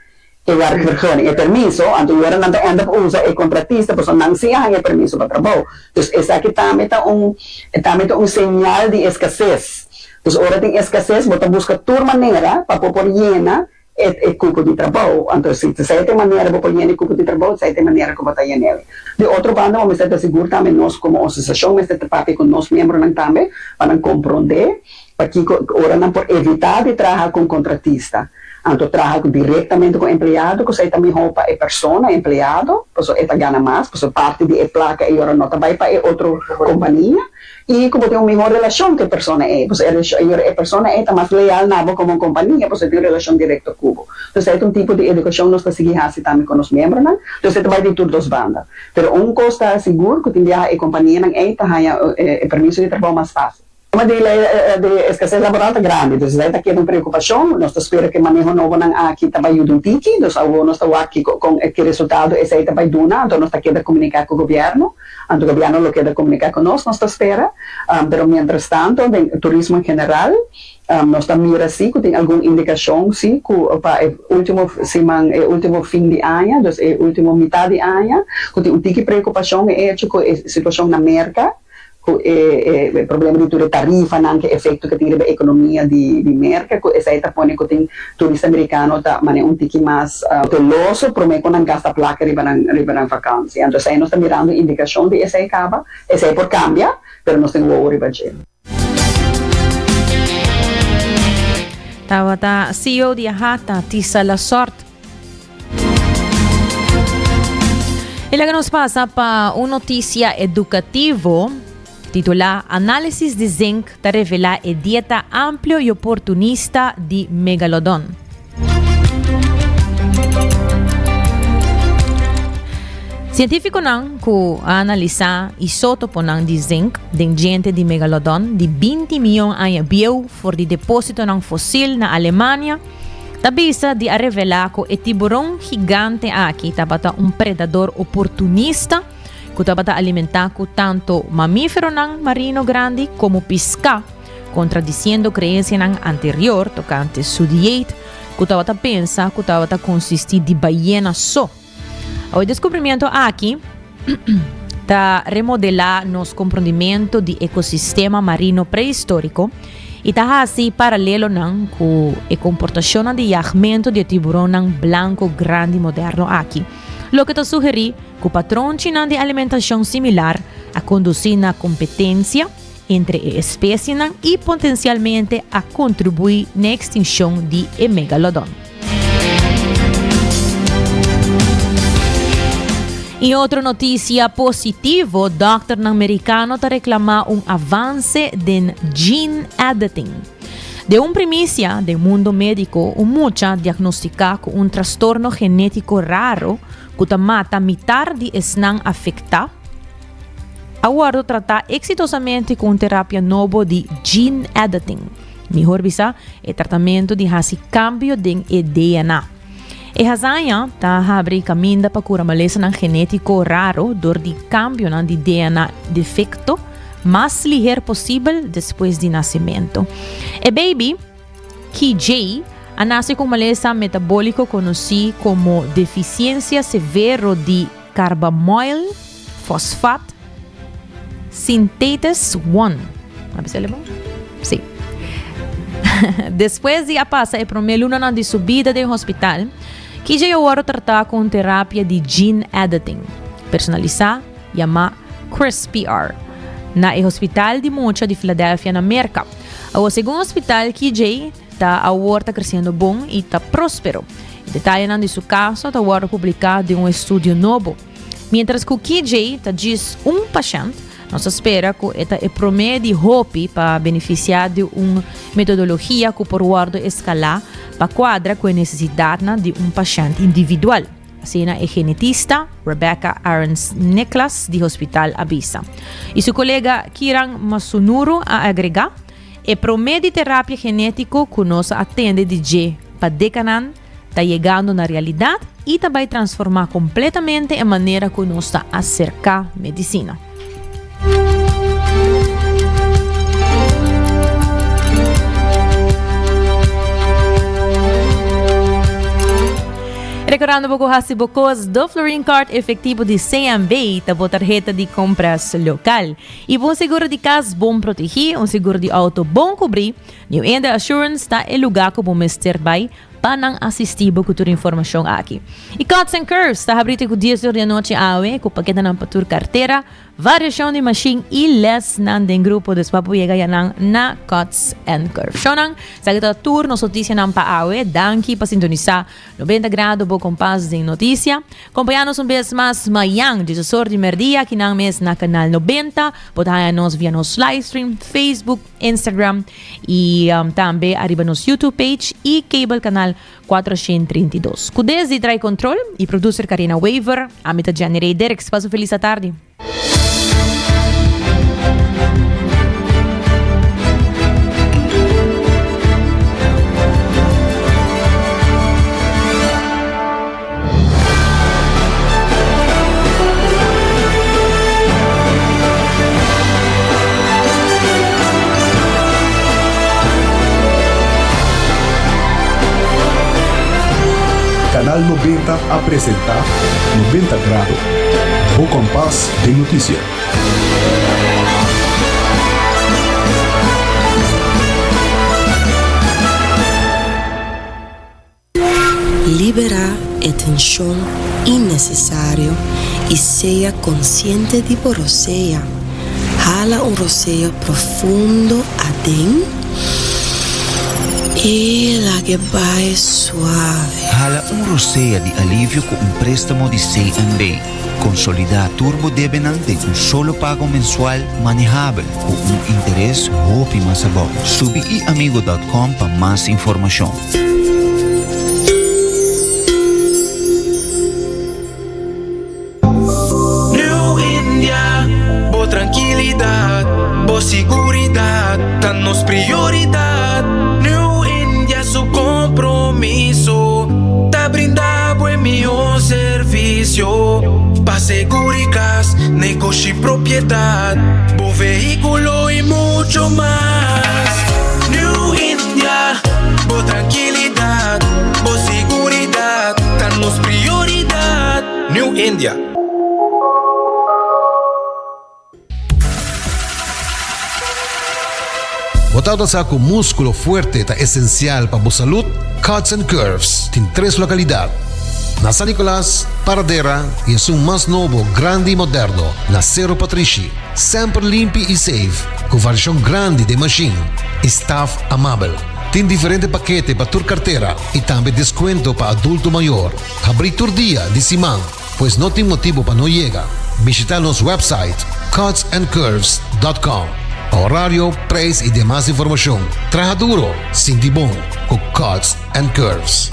a werkvergunning, permisso, então, agora não anda usa contratista, porque não se ganha permisso para trabalho. Então, esse aqui também é sinal de escassez. Então, agora tem escassez, você busca toda maneira para pôr llena e cupo de trabalho. Então, se você tem maneira de pôr llena e cupo de trabalho, você tem maneira de botar llena. De outro bando, vamos estar seguros também nós como associação, vamos estar papel com nossos membros também, para compreender, para que ora não por evitar de trabalhar com contratista. Então, trabalhar diretamente com o empregado, que você também roupa a pessoa, empregado, porque ele ganha mais, porque parte de placa e ora não vai para outra companhia, e como tem uma melhor relação que a pessoa é, porque a pessoa é mais leal como uma companhia, porque tem relação direta com o cubo. Então, é um tipo de educação que nós seguimos assim também com os membros, então, você vai de todas as bandas. Mas um custa seguro que tem a companhia não é o permisso de trabalho mais fácil. De escassez laboral está grande, então essa aqui é uma preocupação, nós esperamos que o manejo novo aqui está vai um tiki, então nós estamos aqui com que resultado esse aí está vai donar, então nós estamos comunicar com o governo, então o governo lo quer comunicar com nós espera, mas mientras tanto, o turismo em geral, nós estamos mirando assim, que tem alguma indicação, sim, que para o último fim de ano, então a última metade de ano, que tem um tiki preocupação com a situação na América, o problema de tarifa, que efeito que tem na economia de merca, essa aí está pondo que tem turista americano tá um tique mais teloso, promete que não gasta placa riba na vacância. Então, aí nós estamos mirando indicação de essa aí acaba, essa aí por cambia, mas nós temos o riba de Tawata CEO de Ahata, tisa la sorte. E agora nos passa para uma notícia educativa titulada Análisis de Zinc te revela a dieta amplia e oportunista de Megalodon. Científico não que analisar isótopo de zinc de gente de Megalodon de 20 milhões de anos bio for de depósito não fóssil na Alemanha, tabisa de revelar que o tiburão gigante aqui estava predador oportunista que estava alimentar tanto mamífero marino grande como pesca, contradiciendo creencia anterior tocante su dieta Kutava ta pensa, kutava ta consistir de ballena só. O descobrimento aqui ta remodelar nos compreendimento de ecossistema marino pré-histórico e ta assim paralelo nan com o comportação de jahmento de tiburão nan blanco grande moderno aqui. Lo que ta sugeri que o patrão china de alimentação similar a conduzir na competência entre espécies e potencialmente a contribuir na extinção de megalodon. Em outra notícia positiva, Dr. americano está reclamando avanço de gene editing. De primícia do mundo médico, mucha diagnosticar com transtorno genético raro que mata metade de esnan afecta. Agora tratar exitosamente com terapia nova de gene editing. Melhor bisa é tratamento de esse cambio de DNA. E razão tá abre caminho para cura maleza ng genético raro dor de cambio de DNA defecto mais ligeiro possível depois de nascimento. E baby KJ nasce com maleza metabólico conhecido como deficiência severa de carbamoyl fosfato sintetase 1. ¿Sabe bom? Sim. Depois de passa e primeiro ano de subida do hospital, que já agora tratar com terapia de gene editing, personalizar, chama CRISPR, na hospital de Mocha de Filadélfia, na América. O segundo hospital que já está agora crescendo bom e está próspero. Detalhe de seu caso está agora publicado em estudo novo. Mientras que o KJ está diz paciente, nós espera que esta é promete hope para beneficiar de uma metodologia que por guardo escalar para quadra com a necessidade de paciente individual. Assim é genetista Rebecca Aarons Nicholas do Hospital Abisa. E seu colega Kiran Masunuru a agregar é promete terapia genética que nos atende de G para decanan está chegando na realidade e vai transformar completamente a maneira que nos está acercar medicina. Recordando pouco Hasibocos do Flooring Cart efetivo de CMB, tabo tarjeta de compras local. E bom seguro de casa bom proteger, seguro de auto bom cobrir. New Enda Assurance está em lugar que bom mester by para assistir a cultura informação aqui. E Cuts and Curves está abrindo com 10 horas da noite awe, com paquete na patur carteira, variação de machine e less nan den grupo de papo chega na Cuts and Curves. Shonang, sa kita tour nos notícia nan pa awe, danke para sintonizar 90 grados bo compás de notícia. Acompanha-nos vez mais mayang de Sor de Merdia, que nang mes na canal 90, potaha-nos via nos livestream, Facebook, Instagram e também arriba nos YouTube page e cable canal 432. Kudez de Try Control e producer Karina Waver, amita Gianni Derek, passo feliz à tarde. Canal 90 apresenta 90 grados, o compás de notícia. Libera a tensão innecessária e seja consciente de você. Jala roceio profundo adentro. E la que vai suave. Hala roceia de alívio com préstamo de CMB. Consolidar turbo debenante solo pago mensual manejável com interés hopi mais bom. Subiiamigo.com para mais informação. New India, boa tranquilidade, boa seguridade, tá nos prioridade. New India, su compromiso, tá brindar buen melhor serviço. Pa seguridad, negocio y propiedad, bo vehículo y mucho más. New India, bo tranquilidad, India. Botado sa com músculo fuerte ta esencial para a saúde, Cuts and Curves tem 3 localidades. Na San Nicolás, Paradera e é um mais novo, grande e moderno, na Cerro Patrici. Sempre limpo e safe, com variação grande de machine. Staff amável. Tem diferentes paquetes para tua carteira e também desconto para adulto maior. Abrir todo dia de semana, pois não tem motivo para não chegar. Visitar nosso website cutsandcurves.com. Horário, preço e demais informação. Traja duro, sinti bom, com Cuts and Curves.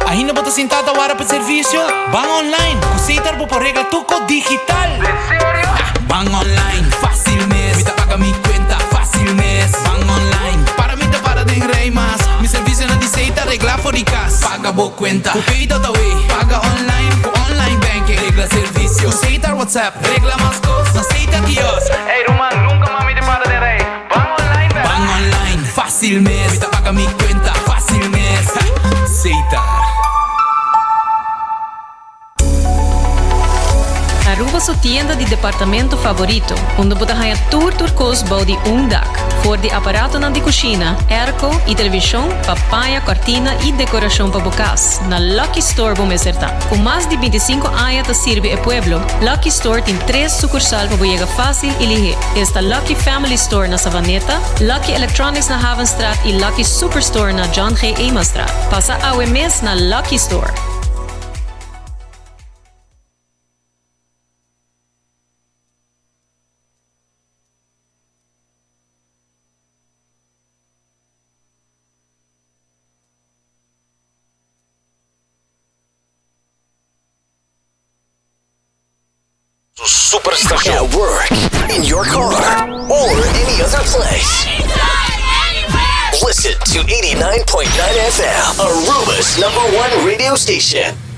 Ainda bota sentada para o serviço? Van online, aceitar por regla tuco digital. ¿En serio? Van online, fácil mes. Me paga mi cuenta, fácil mes. Van online, para mí te para de rey más. Mi servicio no diceita regla fóricas. Paga bo cuenta, pedido da way. Paga online, online banking. Regla servicio, aceitar WhatsApp. Regla más cosas, aceita Dios. Hey Roman, nunca mami te para de rey. Van online, van online, fácil mes. Me paga mi cuenta, fácil mes. Aceitar. Aruba su tienda de departamento favorito, onde você ganha tour turcos body dak, for de aparato na de cozinha, airco e televisão, papaya, cortina e decoração para bocas. Na Lucky Store vamos acertar. Com mais de 25 anos te sirve o pueblo, Lucky Store tem 3 sucursal para chegar fácil e ligeiro. Está Lucky Family Store na Savaneta, Lucky Electronics na Havenstraat e Lucky Superstore na John G. Emanstraat. Passa a mês na Lucky Store. Superstation at work, in your car, or any other place. Listen to 89.9 FM, Aruba's #1 radio station.